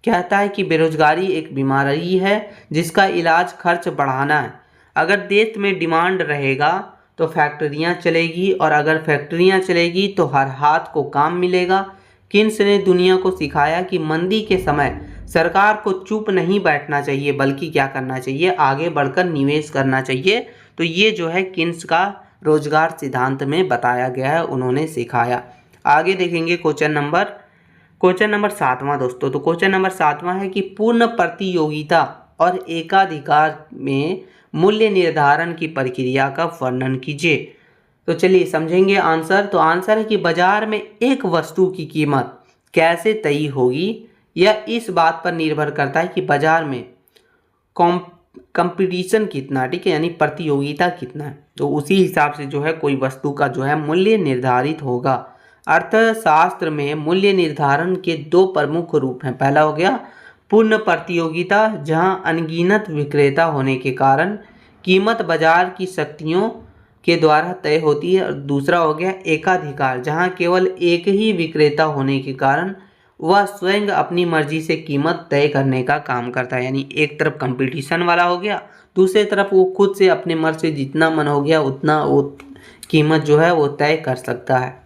कहता है कि बेरोजगारी एक बीमारी है जिसका इलाज खर्च बढ़ाना है। अगर देश में डिमांड रहेगा तो फैक्ट्रियां चलेगी, और अगर फैक्ट्रियां चलेगी तो हर हाथ को काम मिलेगा। किन्स ने दुनिया को सिखाया कि मंदी के समय सरकार को चुप नहीं बैठना चाहिए, बल्कि क्या करना चाहिए, आगे बढ़कर निवेश करना चाहिए। तो ये जो है किन्स का रोजगार सिद्धांत में बताया गया है, उन्होंने सिखाया। आगे देखेंगे क्वेश्चन नंबर 7वां दोस्तों। तो क्वेश्चन नंबर 7वां है कि पूर्ण प्रतियोगिता और एकाधिकार में मूल्य निर्धारण की प्रक्रिया का वर्णन कीजिए। तो चलिए समझेंगे आंसर। तो आंसर है कि बाजार में एक वस्तु की कीमत कैसे तय होगी, यह इस बात पर निर्भर करता है कि बाजार में कंपटीशन कितना, ठीक है, यानी प्रतियोगिता कितना है। तो उसी हिसाब से जो है कोई वस्तु का जो है मूल्य निर्धारित होगा। अर्थशास्त्र में मूल्य निर्धारण के दो प्रमुख रूप हैं। पहला हो गया पूर्ण प्रतियोगिता, जहां अनगिनत विक्रेता होने के कारण कीमत बाजार की शक्तियों के द्वारा तय होती है। और दूसरा हो गया एकाधिकार, जहां केवल एक ही विक्रेता होने के कारण वह स्वयं अपनी मर्जी से कीमत तय करने का काम करता है। यानी एक तरफ कंपटीशन वाला हो गया, दूसरी तरफ वो खुद से अपने मन से जितना मन हो गया उतना वो कीमत जो है वो तय कर सकता है।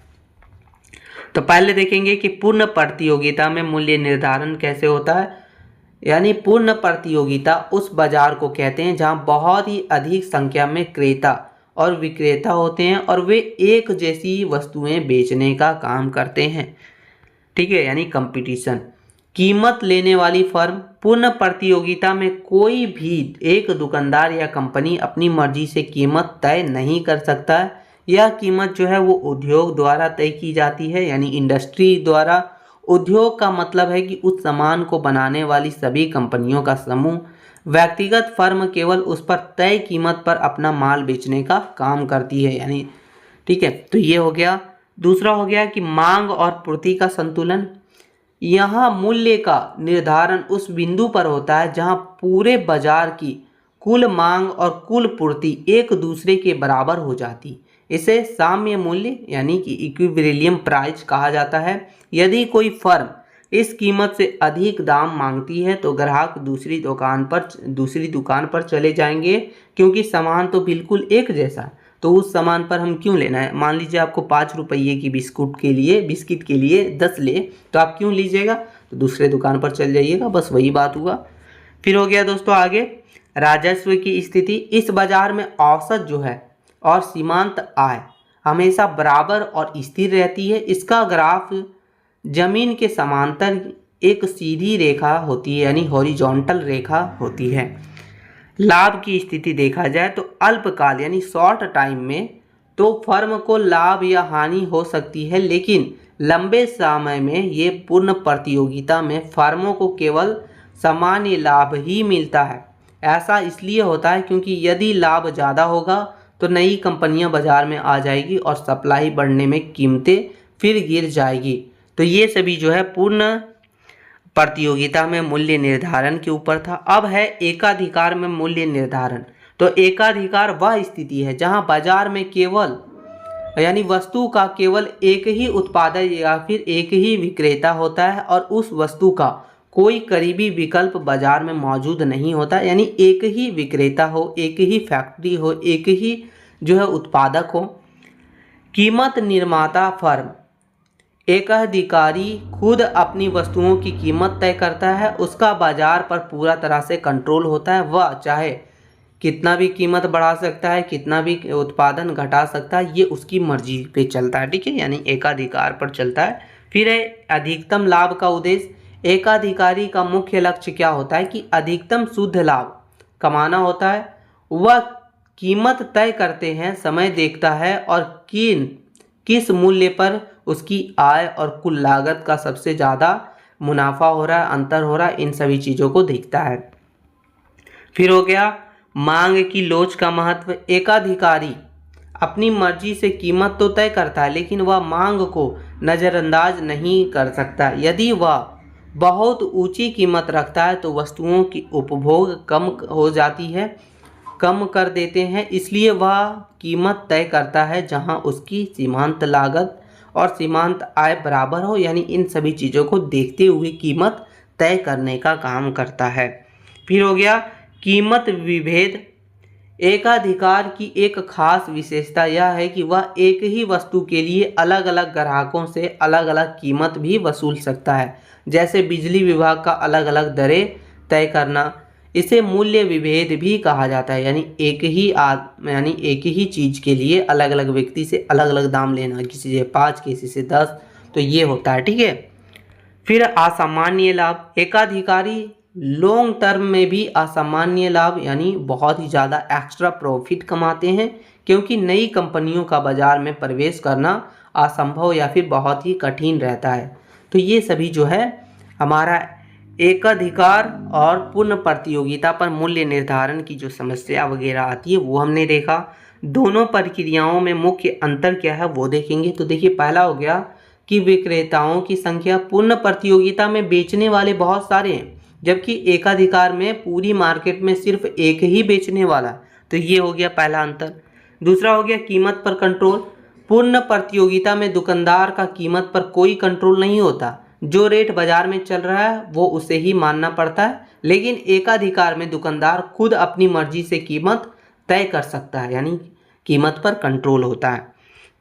तो पहले देखेंगे कि पूर्ण प्रतियोगिता में मूल्य निर्धारण कैसे होता है। यानी पूर्ण प्रतियोगिता उस बाजार को कहते हैं जहां बहुत ही अधिक संख्या में क्रेता और विक्रेता होते हैं और वे एक जैसी वस्तुएं बेचने का काम करते हैं। ठीक है, यानी कंपटीशन। कीमत लेने वाली फर्म पूर्ण प्रतियोगिता में कोई भी एक दुकानदार या कंपनी अपनी मर्जी से कीमत तय नहीं कर सकता है। यह कीमत जो है वो उद्योग द्वारा तय की जाती है, यानी इंडस्ट्री द्वारा। उद्योग का मतलब है कि उस सामान को बनाने वाली सभी कंपनियों का समूह। व्यक्तिगत फर्म केवल उस पर तय कीमत पर अपना माल बेचने का काम करती है। यानी ठीक है, तो ये हो गया। दूसरा हो गया कि मांग और पूर्ति का संतुलन। यहाँ मूल्य का निर्धारण उस बिंदु पर होता है जहाँ पूरे बाजार की कुल मांग और कुल पूर्ति एक दूसरे के बराबर हो जाती। इसे साम्य मूल्य यानी कि इक्विलिब्रियम प्राइस कहा जाता है। यदि कोई फर्म इस कीमत से अधिक दाम मांगती है तो ग्राहक दूसरी दुकान पर चले जाएंगे, क्योंकि सामान तो बिल्कुल एक जैसा है, तो उस सामान पर हम क्यों लेना है। मान लीजिए आपको 5 रुपये की बिस्किट के लिए 10 ले, तो आप क्यों लीजिएगा, तो दूसरे दुकान पर चल जाइएगा। बस वही बात हुआ। फिर हो गया दोस्तों आगे राजस्व की स्थिति। इस बाजार में औसत जो है और सीमांत आय हमेशा बराबर और स्थिर रहती है। इसका ग्राफ जमीन के समांतर एक सीधी रेखा होती है, यानी हॉरिजॉन्टल रेखा होती है। लाभ की स्थिति देखा जाए तो अल्पकाल यानी शॉर्ट टाइम में तो फर्म को लाभ या हानि हो सकती है, लेकिन लंबे समय में ये पूर्ण प्रतियोगिता में फर्मों को केवल सामान्य लाभ ही मिलता है। ऐसा इसलिए होता है क्योंकि यदि लाभ ज़्यादा होगा तो नई कंपनियां बाजार में आ जाएगी और सप्लाई बढ़ने में कीमतें फिर गिर जाएगी। तो ये सभी जो है पूर्ण प्रतियोगिता में मूल्य निर्धारण के ऊपर था। अब है एकाधिकार में मूल्य निर्धारण। तो एकाधिकार वह स्थिति है जहां बाजार में केवल यानी वस्तु का केवल एक ही उत्पादक या फिर एक ही विक्रेता होता है और उस वस्तु का कोई करीबी विकल्प बाजार में मौजूद नहीं होता। यानी एक ही विक्रेता हो, एक ही फैक्ट्री हो, एक ही जो है उत्पादक हो। कीमत निर्माता फर्म एकाधिकारी खुद अपनी वस्तुओं की कीमत तय करता है। उसका बाजार पर पूरा तरह से कंट्रोल होता है। वह चाहे कितना भी कीमत बढ़ा सकता है, कितना भी उत्पादन घटा सकता है, ये उसकी मर्जी पे चलता है। ठीक है, यानी एकाधिकार पर चलता है। फिर है अधिकतम लाभ का उद्देश्य। एकाधिकारी का मुख्य लक्ष्य क्या होता है कि अधिकतम शुद्ध लाभ कमाना होता है। वह कीमत तय करते हैं, समय देखता है और किस मूल्य पर उसकी आय और कुल लागत का सबसे ज़्यादा मुनाफा हो रहा है, अंतर हो रहा है, इन सभी चीज़ों को देखता है। फिर हो गया मांग की लोच का महत्व। एकाधिकारी अपनी मर्जी से कीमत तो तय करता है, लेकिन वह मांग को नज़रअंदाज नहीं कर सकता। यदि वह बहुत ऊंची कीमत रखता है तो वस्तुओं की उपभोग कम हो जाती है, कम कर देते हैं। इसलिए वह कीमत तय करता है जहां उसकी सीमांत लागत और सीमांत आय बराबर हो। यानी इन सभी चीज़ों को देखते हुए कीमत तय करने का काम करता है। फिर हो गया कीमत विभेद। एकाधिकार की एक खास विशेषता यह है कि वह एक ही वस्तु के लिए अलग अलग ग्राहकों से अलग अलग कीमत भी वसूल सकता है। जैसे बिजली विभाग का अलग अलग दरें तय करना, इसे मूल्य विभेद भी कहा जाता है। यानी एक ही चीज़ के लिए अलग अलग व्यक्ति से अलग अलग दाम लेना, किसी से 5 किसी से 10, तो ये होता है। ठीक है। फिर असामान्य लाभ। एकाधिकारी लॉन्ग टर्म में भी असामान्य लाभ यानी बहुत ही ज़्यादा एक्स्ट्रा प्रॉफिट कमाते हैं, क्योंकि नई कंपनियों का बाजार में प्रवेश करना असंभव या फिर बहुत ही कठिन रहता है। तो ये सभी जो है हमारा एकाधिकार और पूर्ण प्रतियोगिता पर मूल्य निर्धारण की जो समस्या वगैरह आती है वो हमने देखा। दोनों प्रक्रियाओं में मुख्य अंतर क्या है वो देखेंगे। तो देखिए पहला हो गया कि विक्रेताओं की संख्या। पूर्ण प्रतियोगिता में बेचने वाले बहुत सारे हैं, जबकि एकाधिकार में पूरी मार्केट में सिर्फ एक ही बेचने वाला। तो ये हो गया पहला अंतर। दूसरा हो गया कीमत पर कंट्रोल। पूर्ण प्रतियोगिता में दुकानदार का कीमत पर कोई कंट्रोल नहीं होता। जो रेट बाजार में चल रहा है वो उसे ही मानना पड़ता है, लेकिन एकाधिकार में दुकानदार खुद अपनी मर्जी से कीमत तय कर सकता है, यानी कीमत पर कंट्रोल होता है।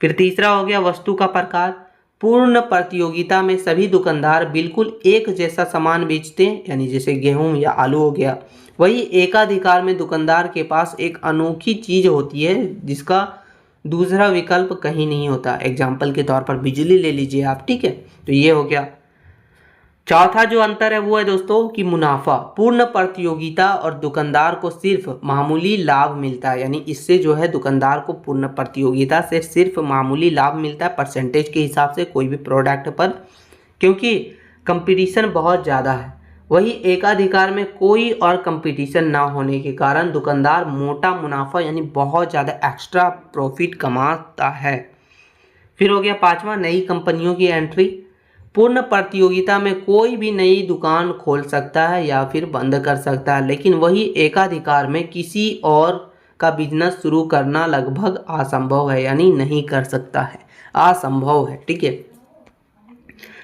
फिर तीसरा हो गया वस्तु का प्रकार। पूर्ण प्रतियोगिता में सभी दुकानदार बिल्कुल एक जैसा सामान बेचते हैं, यानी जैसे गेहूं या आलू हो गया। वही एकाधिकार में दुकानदार के पास एक अनोखी चीज होती है जिसका दूसरा विकल्प कहीं नहीं होता। एग्जाम्पल के तौर पर बिजली ले लीजिए आप, ठीक है। तो ये हो गया। चौथा जो अंतर है वो है दोस्तों कि मुनाफा। पूर्ण प्रतियोगिता और दुकानदार को सिर्फ मामूली लाभ मिलता है, यानी इससे जो है दुकानदार को पूर्ण प्रतियोगिता से सिर्फ मामूली लाभ मिलता है परसेंटेज के हिसाब से कोई भी प्रोडक्ट पर, क्योंकि कंपटीशन बहुत ज़्यादा है। वही एकाधिकार में कोई और कंपटीशन ना होने के कारण दुकानदार मोटा मुनाफा यानी बहुत ज़्यादा एक्स्ट्रा प्रॉफिट कमाता है। फिर हो गया पांचवा, नई कंपनियों की एंट्री। पूर्ण प्रतियोगिता में कोई भी नई दुकान खोल सकता है या फिर बंद कर सकता है, लेकिन वही एकाधिकार में किसी और का बिजनेस शुरू करना लगभग असंभव है, यानी नहीं कर सकता है, असंभव है, ठीक है।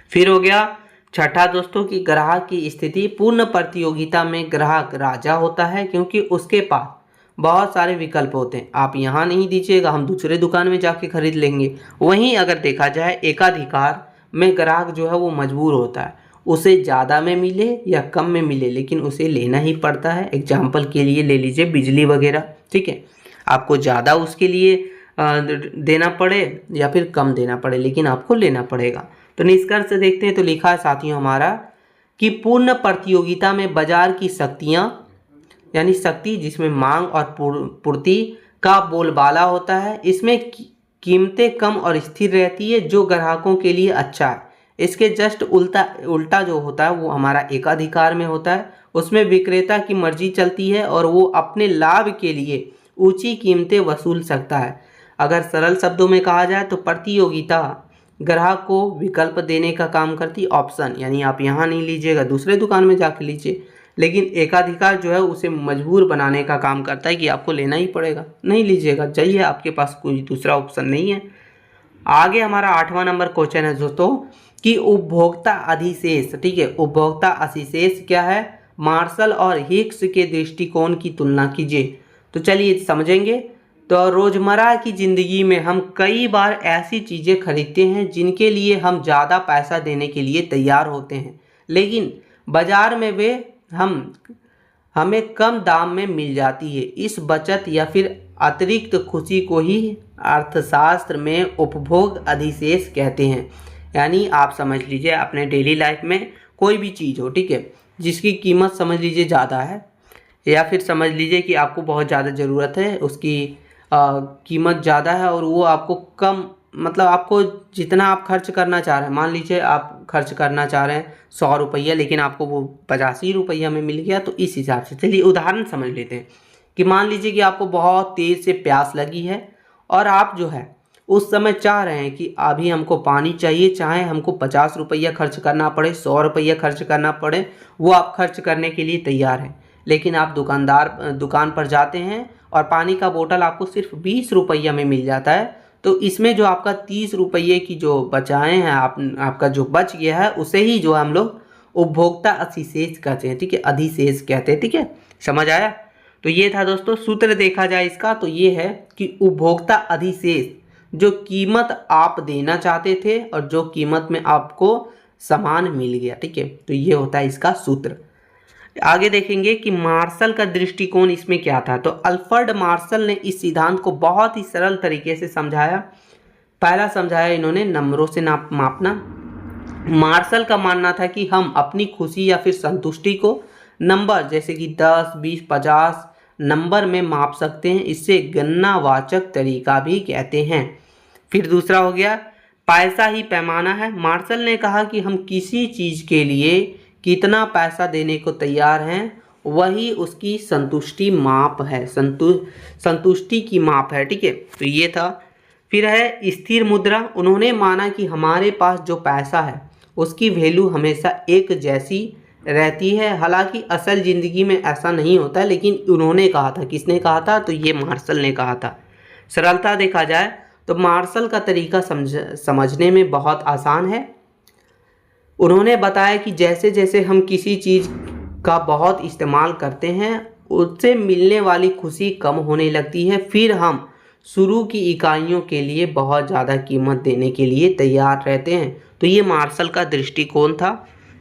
फिर हो गया छठा दोस्तों कि ग्राहक की स्थिति। पूर्ण प्रतियोगिता में ग्राहक राजा होता है, क्योंकि उसके पास बहुत सारे विकल्प होते हैं। आप यहाँ नहीं दीजिएगा, हम दूसरे दुकान में जाके खरीद लेंगे। वहीं अगर देखा जाए एकाधिकार में ग्राहक जो है वो मजबूर होता है, उसे ज़्यादा में मिले या कम में मिले लेकिन उसे लेना ही पड़ता है। एग्जाम्पल के लिए ले लीजिए बिजली वगैरह, ठीक है। आपको ज़्यादा उसके लिए देना पड़े या फिर कम देना पड़े, लेकिन आपको लेना पड़ेगा। तो निष्कर्ष देखते हैं। तो लिखा है साथियों हमारा कि पूर्ण प्रतियोगिता में बाजार की शक्तियाँ, यानी शक्ति जिसमें मांग और पूर्ति का बोलबाला होता है, इसमें कीमतें कम और स्थिर रहती है जो ग्राहकों के लिए अच्छा है। इसके जस्ट उल्टा जो होता है वो हमारा एकाधिकार में होता है। उसमें विक्रेता की मर्जी चलती है और वो अपने लाभ के लिए ऊंची कीमतें वसूल सकता है। अगर सरल शब्दों में कहा जाए तो प्रतियोगिता ग्राहक को विकल्प देने का काम करती, ऑप्शन, यानी आप यहाँ नहीं लीजिएगा दूसरे दुकान में जाके लीजिए। लेकिन एकाधिकार जो है उसे मजबूर बनाने का काम करता है कि आपको लेना ही पड़ेगा, नहीं लीजिएगा, चाहिए, आपके पास कोई दूसरा ऑप्शन नहीं है। आगे हमारा 8वां नंबर क्वेश्चन है दोस्तों कि उपभोक्ता अधिशेष, ठीक है। उपभोक्ता अधिशेष क्या है? मार्शल और हिक्स के दृष्टिकोण की तुलना कीजिए। तो चलिए समझेंगे। तो रोजमर्रा की जिंदगी में हम कई बार ऐसी चीजें खरीदते हैं जिनके लिए हम ज़्यादा पैसा देने के लिए तैयार होते हैं, लेकिन बाजार में वे हमें कम दाम में मिल जाती है। इस बचत या फिर अतिरिक्त खुशी को ही अर्थशास्त्र में उपभोग अधिशेष कहते हैं। यानी आप समझ लीजिए अपने डेली लाइफ में कोई भी चीज़ हो, ठीक है, जिसकी कीमत समझ लीजिए ज़्यादा है, या फिर समझ लीजिए कि आपको बहुत ज़्यादा ज़रूरत है, उसकी कीमत ज़्यादा है और वो आपको कम, मतलब आपको जितना आप खर्च करना चाह रहे हैं, मान लीजिए आप खर्च करना चाह रहे हैं 100 रुपया, लेकिन आपको वो 85 रुपया में मिल गया। तो इस हिसाब से चलिए उदाहरण समझ लेते हैं कि मान लीजिए कि आपको बहुत तेज़ से प्यास लगी है और आप जो है उस समय चाह रहे हैं कि अभी हमको पानी चाहिए, चाहे हमको 50 रुपया खर्च करना पड़े, 100 रुपया खर्च करना पड़े, वो आप खर्च करने के लिए तैयार हैं। लेकिन आप दुकान पर जाते हैं और पानी का बोतल आपको सिर्फ 20 रुपया में मिल जाता है। तो इसमें जो आपका 30 रुपये की जो बचाए हैं, आपका जो बच गया है, उसे ही जो हम लोग उपभोक्ता अधिशेष कहते हैं, ठीक है, अधिशेष कहते हैं, ठीक है, समझ आया। तो ये था दोस्तों सूत्र। देखा जाए इसका तो ये है कि उपभोक्ता अधिशेष जो कीमत आप देना चाहते थे और जो कीमत में आपको सामान मिल गया, ठीक है, तो ये होता है इसका सूत्र। आगे देखेंगे कि मार्शल का दृष्टिकोण इसमें क्या था। तो अल्फ्रेड मार्शल ने इस सिद्धांत को बहुत ही सरल तरीके से समझाया। पहला समझाया इन्होंने नंबरों से मापना। मार्शल का मानना था कि हम अपनी खुशी या फिर संतुष्टि को नंबर जैसे कि 10, 20, 50 नंबर में माप सकते हैं। इससे गणनावाचक तरीका भी कहते हैं। फिर दूसरा हो गया पैसा ही पैमाना है। मार्शल ने कहा कि हम किसी चीज़ के लिए कितना पैसा देने को तैयार हैं वही उसकी संतुष्टि माप है, संतुष्टि की माप है, ठीक है। तो ये था। फिर है स्थिर मुद्रा। उन्होंने माना कि हमारे पास जो पैसा है उसकी वैल्यू हमेशा एक जैसी रहती है। हालांकि असल ज़िंदगी में ऐसा नहीं होता है, लेकिन उन्होंने कहा था। किसने कहा था? तो ये मार्शल ने कहा था। सरलता देखा जाए तो मार्शल का तरीका समझने में बहुत आसान है। उन्होंने बताया कि जैसे जैसे हम किसी चीज़ का बहुत इस्तेमाल करते हैं उससे मिलने वाली खुशी कम होने लगती है, फिर हम शुरू की इकाइयों के लिए बहुत ज़्यादा कीमत देने के लिए तैयार रहते हैं। तो ये मार्शल का दृष्टिकोण था।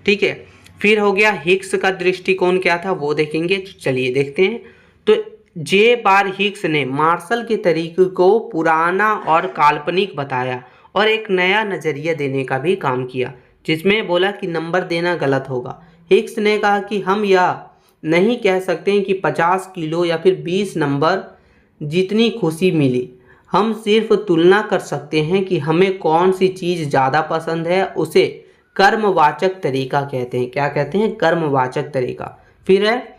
ठीक है, फिर हो गया हिग्स का दृष्टिकोण क्या था वो देखेंगे। चलिए देखते हैं। तो जे बार हिग्स ने मार्शल के तरीके को पुराना और काल्पनिक बताया और एक नया नज़रिया देने का भी काम किया, जिसमें बोला कि नंबर देना गलत होगा। हिग्स ने कहा कि हम यह नहीं कह सकते हैं कि 50 किलो या फिर 20 नंबर जितनी खुशी मिली, हम सिर्फ तुलना कर सकते हैं कि हमें कौन सी चीज़ ज़्यादा पसंद है। उसे कर्मवाचक तरीका कहते हैं। क्या कहते हैं? कर्मवाचक तरीका। फिर है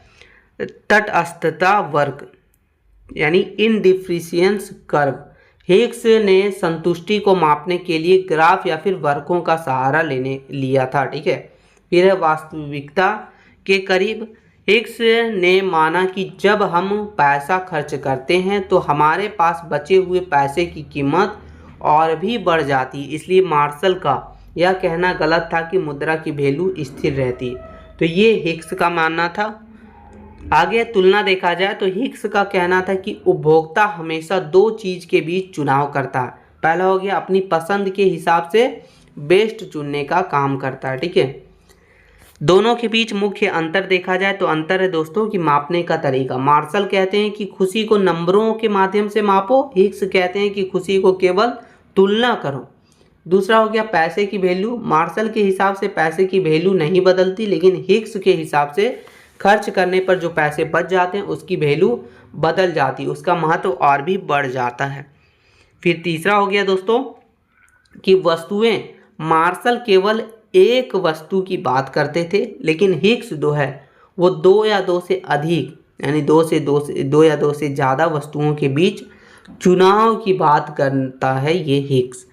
तटस्थता वर्ग यानी इनडिफिशियंस कर्व। हिग्स ने संतुष्टि को मापने के लिए ग्राफ या फिर वक्रों का सहारा लेने लिया था। ठीक है, फिर है वास्तविकता के करीब। हिग्स ने माना कि जब हम पैसा खर्च करते हैं तो हमारे पास बचे हुए पैसे की कीमत और भी बढ़ जाती, इसलिए मार्शल का यह कहना गलत था कि मुद्रा की वैल्यू स्थिर रहती। तो ये हिग्स का मानना था। आगे तुलना देखा जाए तो हिग्स का कहना था कि उपभोक्ता हमेशा दो चीज़ के बीच चुनाव करता है। पहला हो गया अपनी पसंद के हिसाब से बेस्ट चुनने का काम करता है। ठीक है, दोनों के बीच मुख्य अंतर देखा जाए तो अंतर है दोस्तों कि मापने का तरीका। मार्शल कहते हैं कि खुशी को नंबरों के माध्यम से मापो, हिग्स कहते हैं कि खुशी को केवल तुलना करो। दूसरा हो गया पैसे की वैल्यू। मार्शल के हिसाब से पैसे की वैल्यू नहीं बदलती, लेकिन हिग्स के हिसाब से खर्च करने पर जो पैसे बच जाते हैं उसकी वैल्यू बदल जाती है, उसका महत्व और भी बढ़ जाता है। फिर तीसरा हो गया दोस्तों कि वस्तुएं। मार्शल केवल एक वस्तु की बात करते थे, लेकिन हिग्स जो है वो दो या दो से अधिक यानी दो या दो से ज़्यादा वस्तुओं के बीच चुनाव की बात करता है ये हिग्स।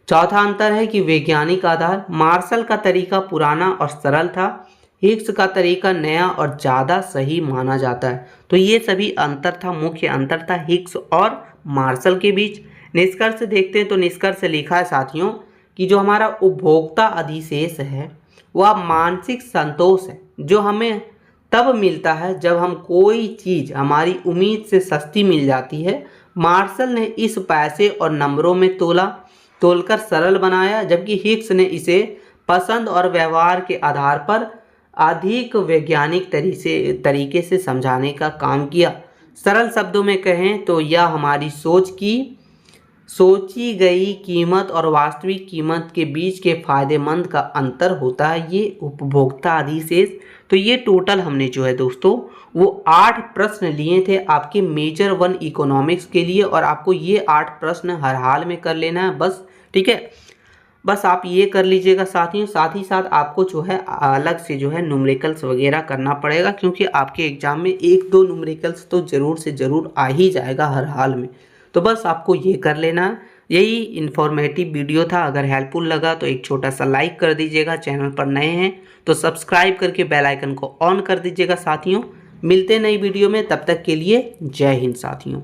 चौथा अंतर है कि वैज्ञानिक आधार। मार्शल का तरीका पुराना और सरल था, हिग्स का तरीका नया और ज़्यादा सही माना जाता है। तो ये सभी अंतर था, मुख्य अंतर था हिग्स और मार्शल के बीच। निष्कर्ष देखते हैं तो निष्कर्ष लिखा है साथियों कि जो हमारा उपभोक्ता अधिशेष है वह मानसिक संतोष है जो हमें तब मिलता है जब हम कोई चीज़ हमारी उम्मीद से सस्ती मिल जाती है। मार्शल ने इस पैसे और नंबरों में तोलकर सरल बनाया, जबकि हिग्स ने इसे पसंद और व्यवहार के आधार पर अधिक वैज्ञानिक तरीके से समझाने का काम किया। सरल शब्दों में कहें तो यह हमारी सोची गई कीमत और वास्तविक कीमत के बीच के फायदेमंद का अंतर होता है, ये उपभोक्ता अधिशेष। तो ये टोटल हमने जो है दोस्तों वो 8 प्रश्न लिए थे आपके मेजर 1 इकोनॉमिक्स के लिए, और आपको ये 8 प्रश्न हर हाल में कर लेना है बस। ठीक है, बस आप ये कर लीजिएगा साथियों। साथ ही साथ आपको जो है अलग से जो है न्यूमेरिकल्स वगैरह करना पड़ेगा, क्योंकि आपके एग्जाम में 1-2 न्यूमेरिकल्स तो ज़रूर से ज़रूर आ ही जाएगा हर हाल में। तो बस आपको ये कर लेना है। यही इन्फॉर्मेटिव वीडियो था। अगर हेल्पफुल लगा तो एक छोटा सा लाइक कर दीजिएगा। चैनल पर नए हैं तो सब्सक्राइब करके बेल आइकन को ऑन कर दीजिएगा साथियों। मिलते हैं नई वीडियो में, तब तक के लिए जय हिंद साथियों।